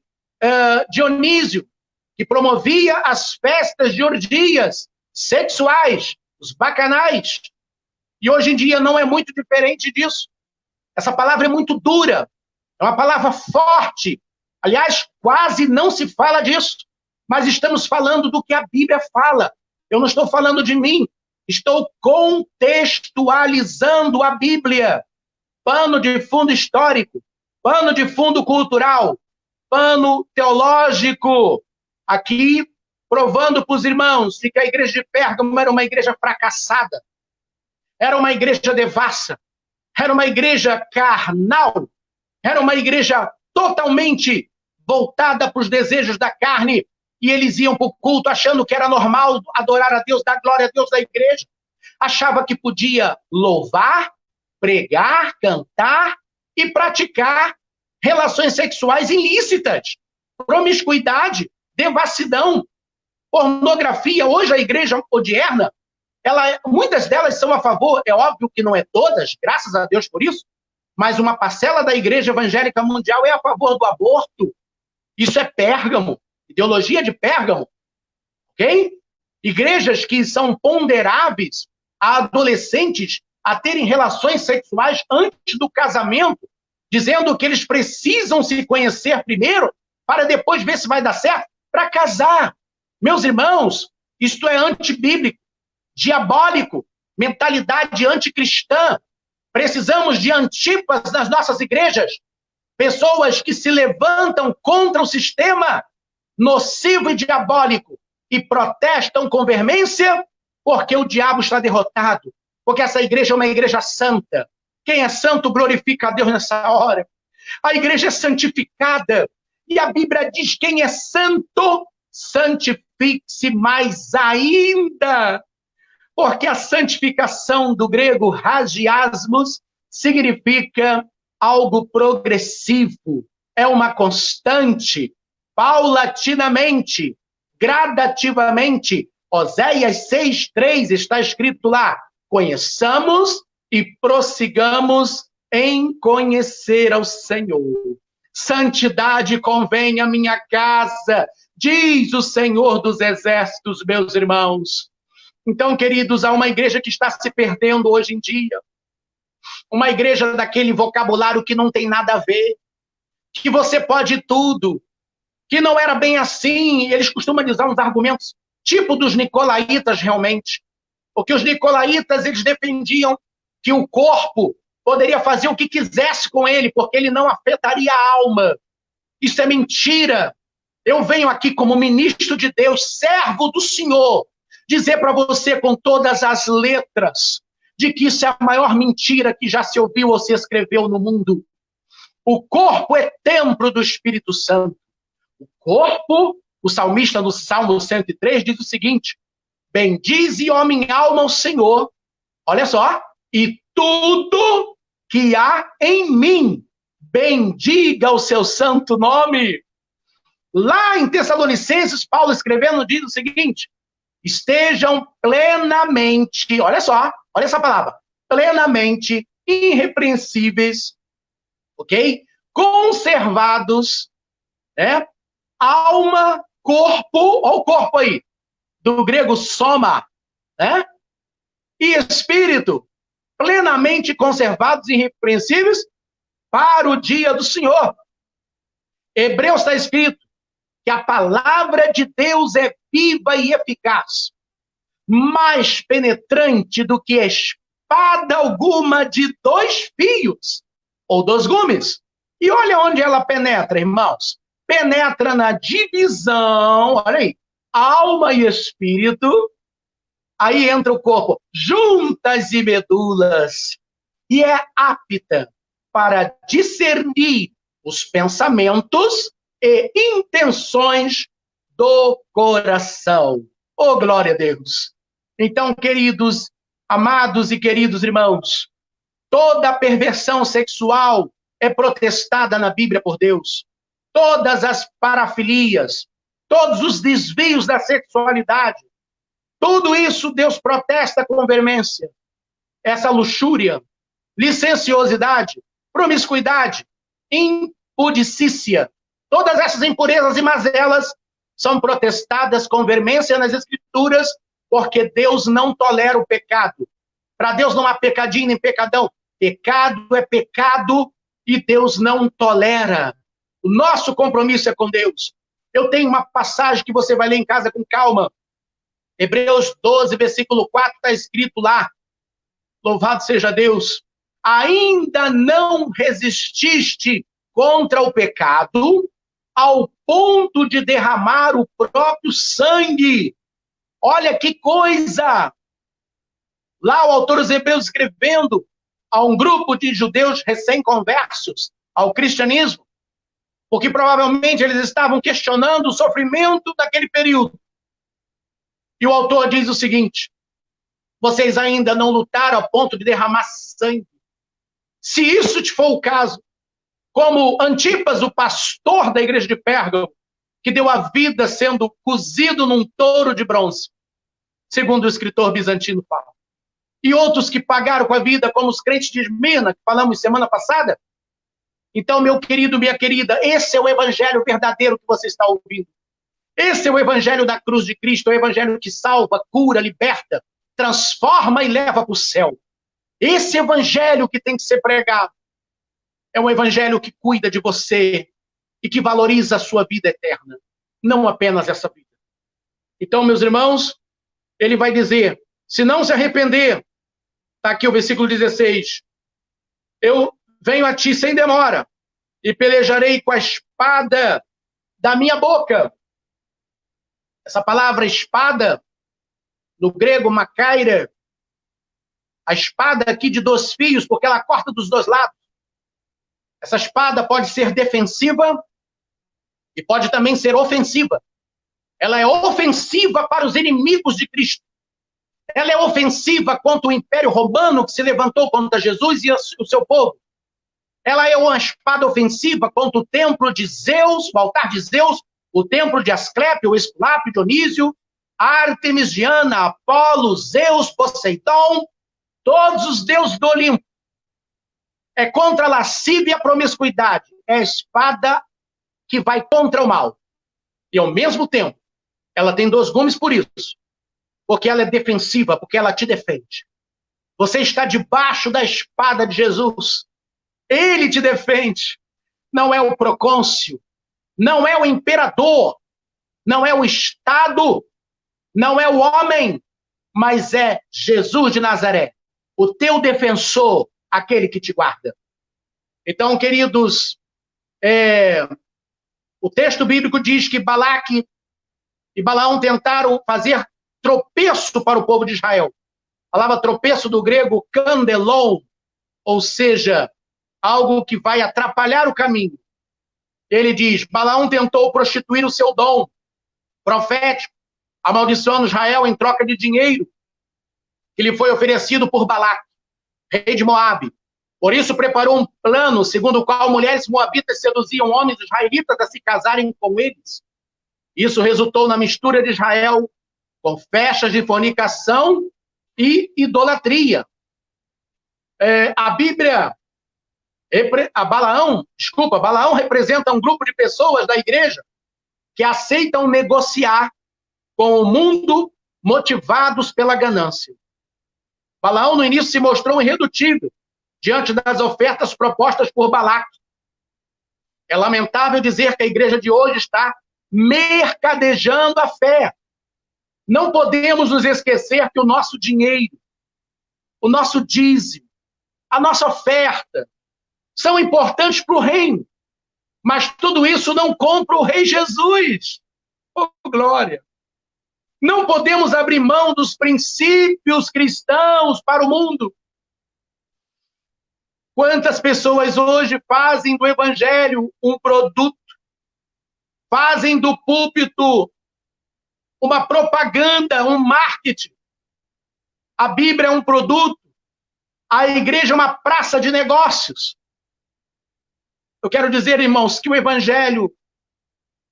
Dionísio, que promovia as festas de orgias sexuais, os bacanais. E hoje em dia não é muito diferente disso. Essa palavra é muito dura, é uma palavra forte. Aliás, quase não se fala disso. Mas estamos falando do que a Bíblia fala. Eu não estou falando de mim. Estou contextualizando a Bíblia. Pano de fundo histórico, pano de fundo cultural, pano teológico. Aqui, provando para os irmãos que a igreja de Pérgamo era uma igreja fracassada, era uma igreja devassa, era uma igreja carnal, era uma igreja totalmente voltada para os desejos da carne, e eles iam para o culto achando que era normal adorar a Deus, dar glória a Deus da igreja. Achava que podia louvar, pregar, cantar e praticar relações sexuais ilícitas, promiscuidade, devassidão, pornografia. Hoje a igreja moderna, muitas delas são a favor, é óbvio que não é todas, graças a Deus por isso, mas uma parcela da igreja evangélica mundial é a favor do aborto. Isso é Pérgamo, ideologia de Pérgamo, ok? Igrejas que são ponderáveis a adolescentes a terem relações sexuais antes do casamento, dizendo que eles precisam se conhecer primeiro para depois ver se vai dar certo, para casar. Meus irmãos, isto é antibíblico, diabólico, mentalidade anticristã. Precisamos de Antipas nas nossas igrejas, pessoas que se levantam contra o sistema nocivo e diabólico e protestam com veemência porque o diabo está derrotado, porque essa igreja é uma igreja santa. Quem é santo glorifica a Deus nessa hora. A igreja é santificada, e a Bíblia diz: quem é santo, santifique-se mais ainda. Porque a santificação do grego hagiasmos significa algo progressivo, é uma constante. paulatinamente, gradativamente. Oséias 6:3 está escrito lá: conheçamos e prossigamos em conhecer ao Senhor. Santidade convém à minha casa, diz o Senhor dos Exércitos, meus irmãos. Então, queridos, há uma igreja que está se perdendo hoje em dia. Uma igreja daquele vocabulário que não tem nada a ver, que você pode tudo, que não era bem assim. Eles costumam usar uns argumentos tipo dos nicolaítas, realmente. Porque os nicolaítas, eles defendiam que o corpo poderia fazer o que quisesse com ele, porque ele não afetaria a alma. Isso é mentira. Eu venho aqui como ministro de Deus, servo do Senhor, dizer para você com todas as letras de que isso é a maior mentira que já se ouviu ou se escreveu no mundo. O corpo é templo do Espírito Santo. O corpo, o salmista no Salmo 103 diz o seguinte: bendize, ó minha alma, ao Senhor, olha só, e tudo que há em mim, bendiga o seu santo nome. Lá em Tessalonicenses, Paulo escrevendo diz o seguinte: estejam plenamente, olha só, olha essa palavra, plenamente irrepreensíveis, ok? Conservados, né? Alma, corpo, olha o corpo aí, do grego soma, né? E espírito, plenamente conservados e irrepreensíveis para o dia do Senhor. Hebreus está escrito que a palavra de Deus é viva e eficaz, mais penetrante do que espada alguma de 2 fios, ou 2 gumes. E olha onde ela penetra, irmãos. Penetra na divisão, olha aí, alma e espírito. Aí entra o corpo, juntas e medulas, e é apta para discernir os pensamentos e intenções do coração. Oh, glória a Deus! Então, queridos, amados e queridos irmãos, toda perversão sexual é protestada na Bíblia por Deus. Todas as parafilias, todos os desvios da sexualidade, tudo isso Deus protesta com veemência. Essa luxúria, licenciosidade, promiscuidade, impudicícia, todas essas impurezas e mazelas são protestadas com veemência nas Escrituras, porque Deus não tolera o pecado. Para Deus não há pecadinho nem pecadão. Pecado é pecado e Deus não tolera. O nosso compromisso é com Deus. Eu tenho uma passagem que você vai ler em casa com calma. Hebreus 12, versículo 4, está escrito lá: louvado seja Deus, ainda não resististe contra o pecado, ao ponto de derramar o próprio sangue. Olha que coisa! Lá o autor dos Hebreus escrevendo a um grupo de judeus recém-conversos ao cristianismo, porque provavelmente eles estavam questionando o sofrimento daquele período. E o autor diz o seguinte: vocês ainda não lutaram a ponto de derramar sangue. Se isso te for o caso, como Antipas, o pastor da igreja de Pérgamo, que deu a vida sendo cozido num touro de bronze, segundo o escritor bizantino fala, e outros que pagaram com a vida, como os crentes de Esmirna, que falamos semana passada. Então, meu querido, minha querida, esse é o evangelho verdadeiro que você está ouvindo. Esse é o evangelho da cruz de Cristo, é o evangelho que salva, cura, liberta, transforma e leva para o céu. Esse evangelho que tem que ser pregado é um evangelho que cuida de você e que valoriza a sua vida eterna, não apenas essa vida. Então, meus irmãos, ele vai dizer, se não se arrepender, está aqui o versículo 16, eu venho a ti sem demora e pelejarei com a espada da minha boca. Essa palavra espada, no grego macaira, a espada aqui de 2 fios, porque ela corta dos 2 lados. Essa espada pode ser defensiva e pode também ser ofensiva. Ela é ofensiva para os inimigos de Cristo. Ela é ofensiva contra o Império Romano que se levantou contra Jesus e o seu povo. Ela é uma espada ofensiva contra o templo de Zeus, o altar de Zeus, o templo de Asclépio, Esculápio, Dionísio, Ártemis, Diana, Apolo, Zeus, Poseidon, todos os deuses do Olimpo. É contra a lascívia e a promiscuidade. É a espada que vai contra o mal. E, ao mesmo tempo, ela tem 2 gumes por isso. Porque ela é defensiva, porque ela te defende. Você está debaixo da espada de Jesus. Ele te defende. Não é o procônsul, não é o imperador, não é o Estado, não é o homem, mas é Jesus de Nazaré, o teu defensor, aquele que te guarda. Então, queridos, o texto bíblico diz que Balaque e Balaão tentaram fazer tropeço para o povo de Israel. A palavra tropeço do grego kandelon, ou seja, algo que vai atrapalhar o caminho. Ele diz, Balaão tentou prostituir o seu dom profético, amaldiçoando Israel em troca de dinheiro que lhe foi oferecido por Balaque, rei de Moabe. Por isso preparou um plano segundo o qual mulheres moabitas seduziam homens israelitas a se casarem com eles. Isso resultou na mistura de Israel com festas de fornicação e idolatria. Balaão representa um grupo de pessoas da igreja que aceitam negociar com o mundo motivados pela ganância. Balaão, no início, se mostrou irredutível diante das ofertas propostas por Balaque. É lamentável dizer que a igreja de hoje está mercadejando a fé. Não podemos nos esquecer que o nosso dinheiro, o nosso dízimo, a nossa oferta são importantes para o reino. Mas tudo isso não compra o Rei Jesus. Oh, glória! Não podemos abrir mão dos princípios cristãos para o mundo. Quantas pessoas hoje fazem do evangelho um produto, fazem do púlpito uma propaganda, um marketing. A Bíblia é um produto, a igreja é uma praça de negócios. Eu quero dizer, irmãos, que o evangelho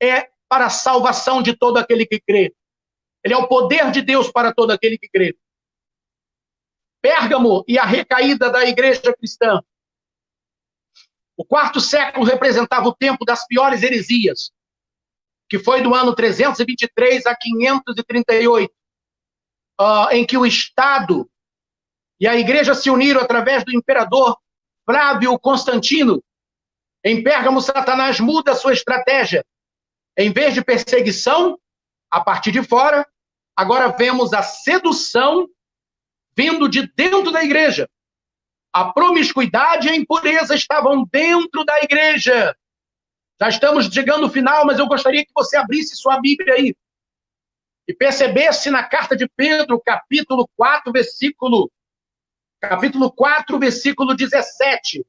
é para a salvação de todo aquele que crê. Ele é o poder de Deus para todo aquele que crê. Pérgamo e a recaída da igreja cristã. O 4º século representava o tempo das piores heresias, que foi do ano 323 a 538, em que o Estado e a igreja se uniram através do imperador Flávio Constantino. Em Pérgamo, Satanás muda a sua estratégia. Em vez de perseguição, a partir de fora, agora vemos a sedução vindo de dentro da igreja. A promiscuidade e a impureza estavam dentro da igreja. Já estamos chegando no final, mas eu gostaria que você abrisse sua Bíblia aí e percebesse na carta de Pedro, capítulo 4, versículo 17.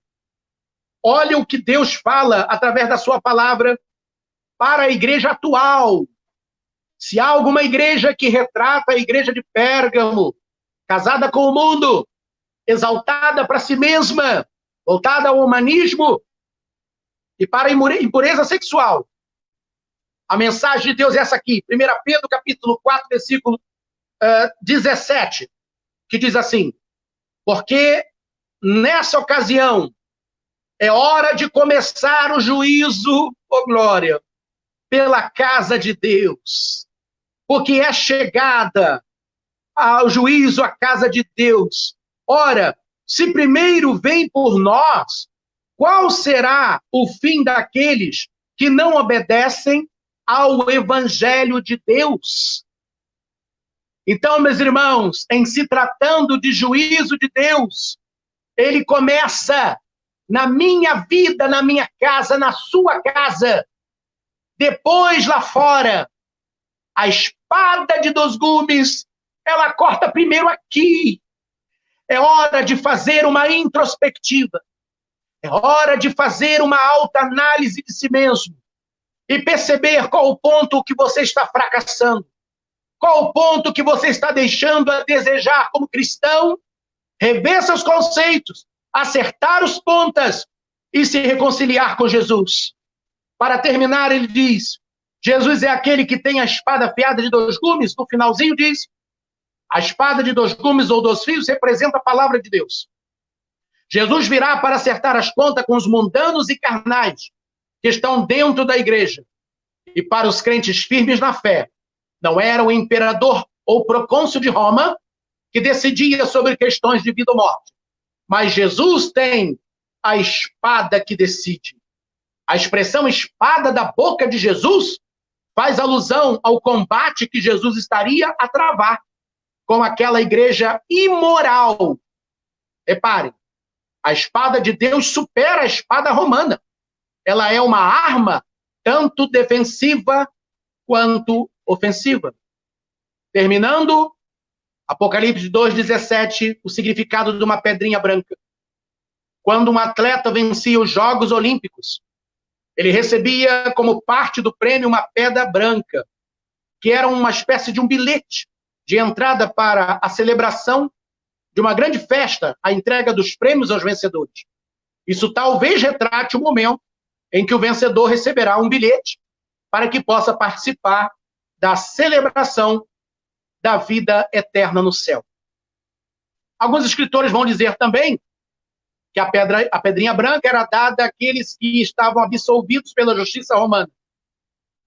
Olha o que Deus fala através da sua palavra para a igreja atual. Se há alguma igreja que retrata a igreja de Pérgamo, casada com o mundo, exaltada para si mesma, voltada ao humanismo e para a impureza sexual, a mensagem de Deus é essa aqui, 1 Pedro, capítulo 4, versículo 17, que diz assim, porque nessa ocasião é hora de começar o juízo, oh glória, pela casa de Deus, porque é chegada ao juízo a casa de Deus. Ora, se primeiro vem por nós, qual será o fim daqueles que não obedecem ao evangelho de Deus? Então, meus irmãos, em se tratando de juízo de Deus, ele começa na minha vida, na minha casa, na sua casa. Depois, lá fora, a espada de 2 gumes, ela corta primeiro aqui. É hora de fazer uma introspectiva. É hora de fazer uma autoanálise de si mesmo. E perceber qual o ponto que você está fracassando. Qual o ponto que você está deixando a desejar como cristão. Rever seus conceitos. Acertar os pontas. E se reconciliar com Jesus. Para terminar, ele diz, Jesus é aquele que tem a espada afiada de 2 gumes. No finalzinho diz, a espada de 2 gumes ou 2 fios representa a palavra de Deus. Jesus virá para acertar as contas com os mundanos e carnais que estão dentro da igreja. E para os crentes firmes na fé, não era o imperador ou procônsul de Roma que decidia sobre questões de vida ou morte. Mas Jesus tem a espada que decide. A expressão espada da boca de Jesus faz alusão ao combate que Jesus estaria a travar com aquela igreja imoral. Repare, a espada de Deus supera a espada romana. Ela é uma arma tanto defensiva quanto ofensiva. Terminando, Apocalipse 2:17, o significado de uma pedrinha branca. Quando um atleta vencia os Jogos Olímpicos, ele recebia como parte do prêmio uma pedra branca, que era uma espécie de um bilhete de entrada para a celebração de uma grande festa, a entrega dos prêmios aos vencedores. Isso talvez retrate o momento em que o vencedor receberá um bilhete para que possa participar da celebração da vida eterna no céu. Alguns escritores vão dizer também que a pedrinha branca era dada àqueles que estavam absolvidos pela justiça romana.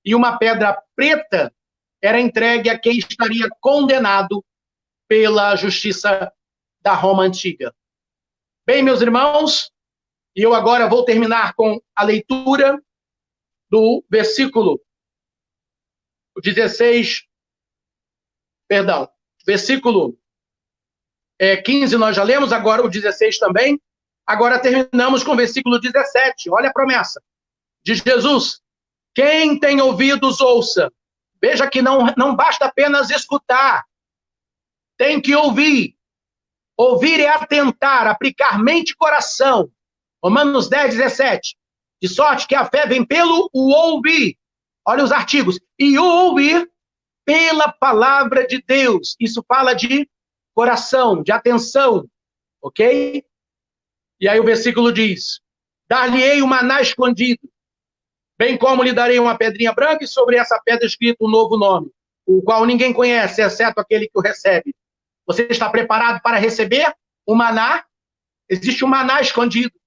E uma pedra preta era entregue a quem estaria condenado pela justiça da Roma antiga. Bem, meus irmãos, e eu agora vou terminar com a leitura do versículo 16, versículo 15 nós já lemos, agora o 16 também. Agora terminamos com o versículo 17. Olha a promessa de Jesus. Quem tem ouvidos, ouça. Veja que não basta apenas escutar. Tem que ouvir. Ouvir é atentar, aplicar mente e coração. Romanos 10:17. De sorte que a fé vem pelo o ouvir. Olha os artigos. E o ouvir pela palavra de Deus. Isso fala de coração, de atenção. Ok? E aí o versículo diz, dar-lhe-ei o maná escondido, bem como lhe darei uma pedrinha branca e sobre essa pedra escrito um novo nome, o qual ninguém conhece, exceto aquele que o recebe. Você está preparado para receber o maná? Existe um maná escondido.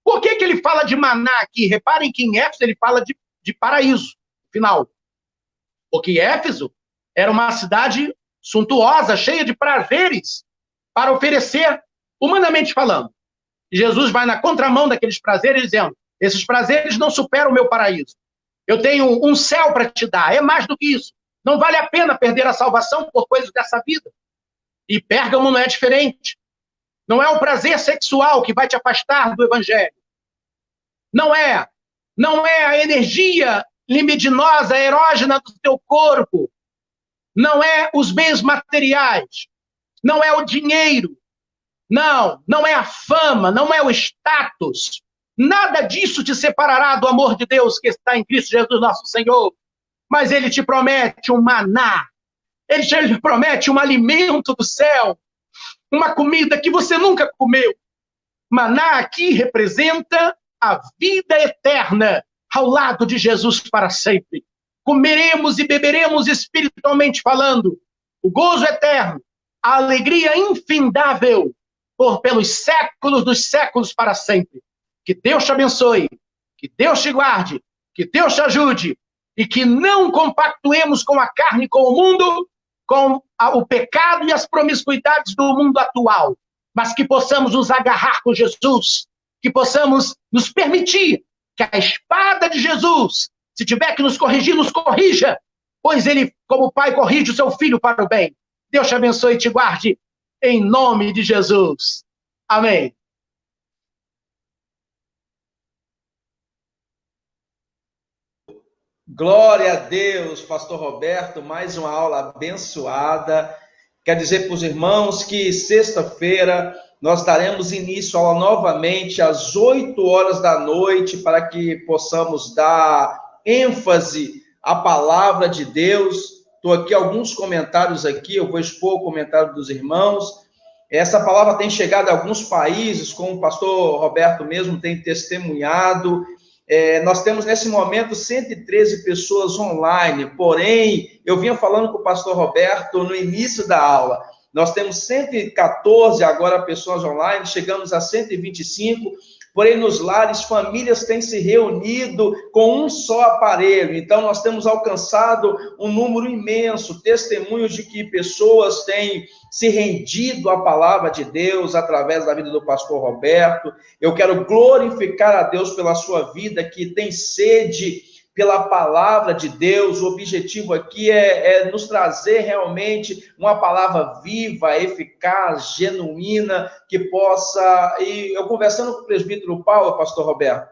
Por que ele fala de maná aqui? Reparem que em Éfeso ele fala de paraíso, final. Porque Éfeso era uma cidade suntuosa, cheia de prazeres para oferecer, humanamente falando. Jesus vai na contramão daqueles prazeres, dizendo, esses prazeres não superam o meu paraíso. Eu tenho um céu para te dar, é mais do que isso. Não vale a pena perder a salvação por coisas dessa vida. E Pérgamo não é diferente. Não é o prazer sexual que vai te afastar do evangelho. Não é a energia libidinosa, erógena do teu corpo. Não é os bens materiais. Não é o dinheiro. Não é a fama, não é o status. Nada disso te separará do amor de Deus que está em Cristo Jesus nosso Senhor. Mas Ele te promete um maná. Ele te promete um alimento do céu. Uma comida que você nunca comeu. Maná aqui representa a vida eterna ao lado de Jesus para sempre. Comeremos e beberemos espiritualmente falando. O gozo eterno, a alegria infindável pelos séculos dos séculos para sempre. Que Deus te abençoe, que Deus te guarde, que Deus te ajude e que não compactuemos com a carne e com o mundo, com o pecado e as promiscuidades do mundo atual, mas que possamos nos agarrar com Jesus, que possamos nos permitir que a espada de Jesus, se tiver que nos corrigir, nos corrija, pois Ele, como Pai, corrige o seu Filho para o bem. Deus te abençoe e te guarde, em nome de Jesus. Amém. Glória a Deus, pastor Roberto, mais uma aula abençoada. Quer dizer para os irmãos que sexta-feira nós daremos início à aula novamente às 8 horas da noite para que possamos dar ênfase à palavra de Deus. Estou aqui alguns comentários aqui, eu vou expor o comentário dos irmãos. Essa palavra tem chegado a alguns países, como o pastor Roberto mesmo tem testemunhado, Nós temos nesse momento 113 pessoas online, porém, eu vinha falando com o pastor Roberto no início da aula, nós temos 114 agora pessoas online, chegamos a 125, porém nos lares, famílias têm se reunido com um só aparelho, então nós temos alcançado um número imenso, testemunhos de que pessoas têm se rendido à palavra de Deus através da vida do pastor Roberto. Eu quero glorificar a Deus pela sua vida, que tem sede pela palavra de Deus. O objetivo aqui é nos trazer realmente uma palavra viva, eficaz, genuína, que possa... E eu conversando com o presbítero Paulo, pastor Roberto,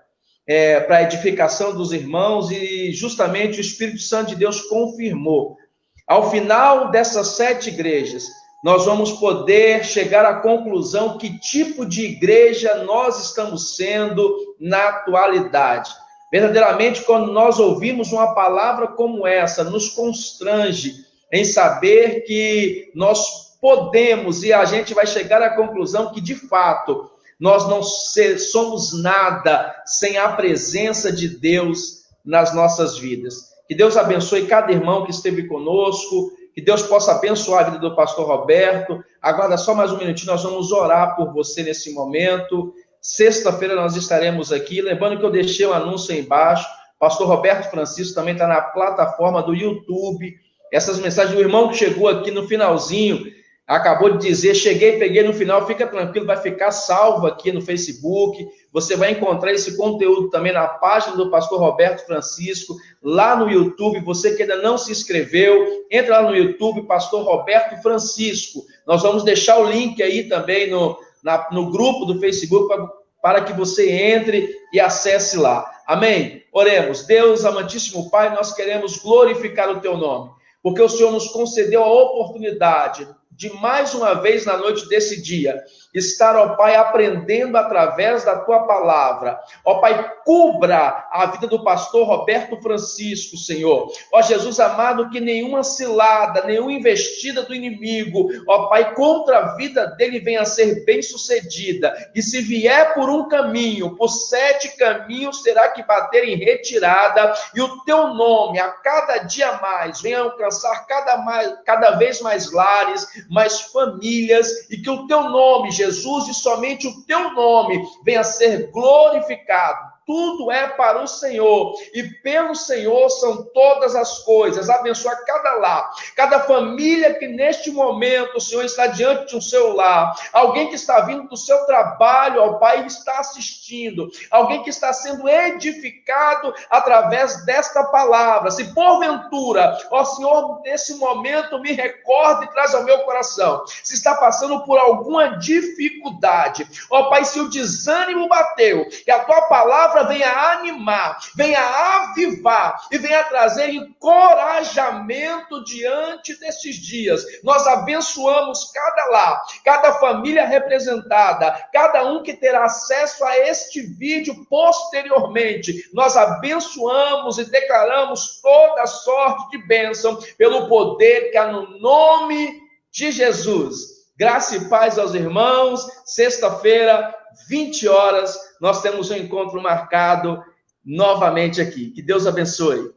para a edificação dos irmãos, e justamente o Espírito Santo de Deus confirmou. Ao final dessas 7 igrejas, nós vamos poder chegar à conclusão que tipo de igreja nós estamos sendo na atualidade. Verdadeiramente, quando nós ouvimos uma palavra como essa, nos constrange em saber que nós podemos, e a gente vai chegar à conclusão que, de fato, nós não somos nada sem a presença de Deus nas nossas vidas. Que Deus abençoe cada irmão que esteve conosco, que Deus possa abençoar a vida do pastor Roberto. Aguarda só mais um minutinho, nós vamos orar por você nesse momento. Sexta-feira nós estaremos aqui, lembrando que eu deixei o anúncio aí embaixo, pastor Roberto Francisco também está na plataforma do YouTube. Essas mensagens, o irmão que chegou aqui no finalzinho, acabou de dizer, cheguei, peguei no final, fica tranquilo, vai ficar salvo aqui no Facebook, você vai encontrar esse conteúdo também na página do pastor Roberto Francisco, lá no YouTube. Você que ainda não se inscreveu, entra lá no YouTube, pastor Roberto Francisco, nós vamos deixar o link aí também no grupo do Facebook, para que você entre e acesse lá. Amém? Oremos. Deus, amantíssimo Pai, nós queremos glorificar o Teu nome, porque o Senhor nos concedeu a oportunidade de mais uma vez na noite desse dia, estar, ó Pai, aprendendo através da Tua palavra. Ó Pai, cubra a vida do pastor Roberto Francisco, Senhor. Ó Jesus amado, que nenhuma cilada, nenhuma investida do inimigo, ó Pai, contra a vida dele venha a ser bem sucedida. E se vier por um caminho, por 7 caminhos terá que bater em retirada, e o Teu nome, a cada dia mais, venha alcançar cada vez mais lares, mais famílias, e que o Teu nome, Jesus, e somente o Teu nome venha a ser glorificado. Tudo é para o Senhor, e pelo Senhor são todas as coisas. Abençoa cada lar, cada família que neste momento o Senhor está diante de um seu lar, alguém que está vindo do seu trabalho, ó Pai, está assistindo, alguém que está sendo edificado através desta palavra. Se porventura, ó Senhor, nesse momento me recorde e traz ao meu coração, se está passando por alguma dificuldade, ó Pai, se o desânimo bateu, e a Tua palavra venha animar, venha avivar e venha trazer encorajamento diante destes dias. Nós abençoamos cada lar, cada família representada, cada um que terá acesso a este vídeo posteriormente. Nós abençoamos e declaramos toda sorte de bênção pelo poder que há no nome de Jesus. Graça e paz aos irmãos. Sexta-feira, 20 horas, nós temos um encontro marcado novamente aqui. Que Deus abençoe.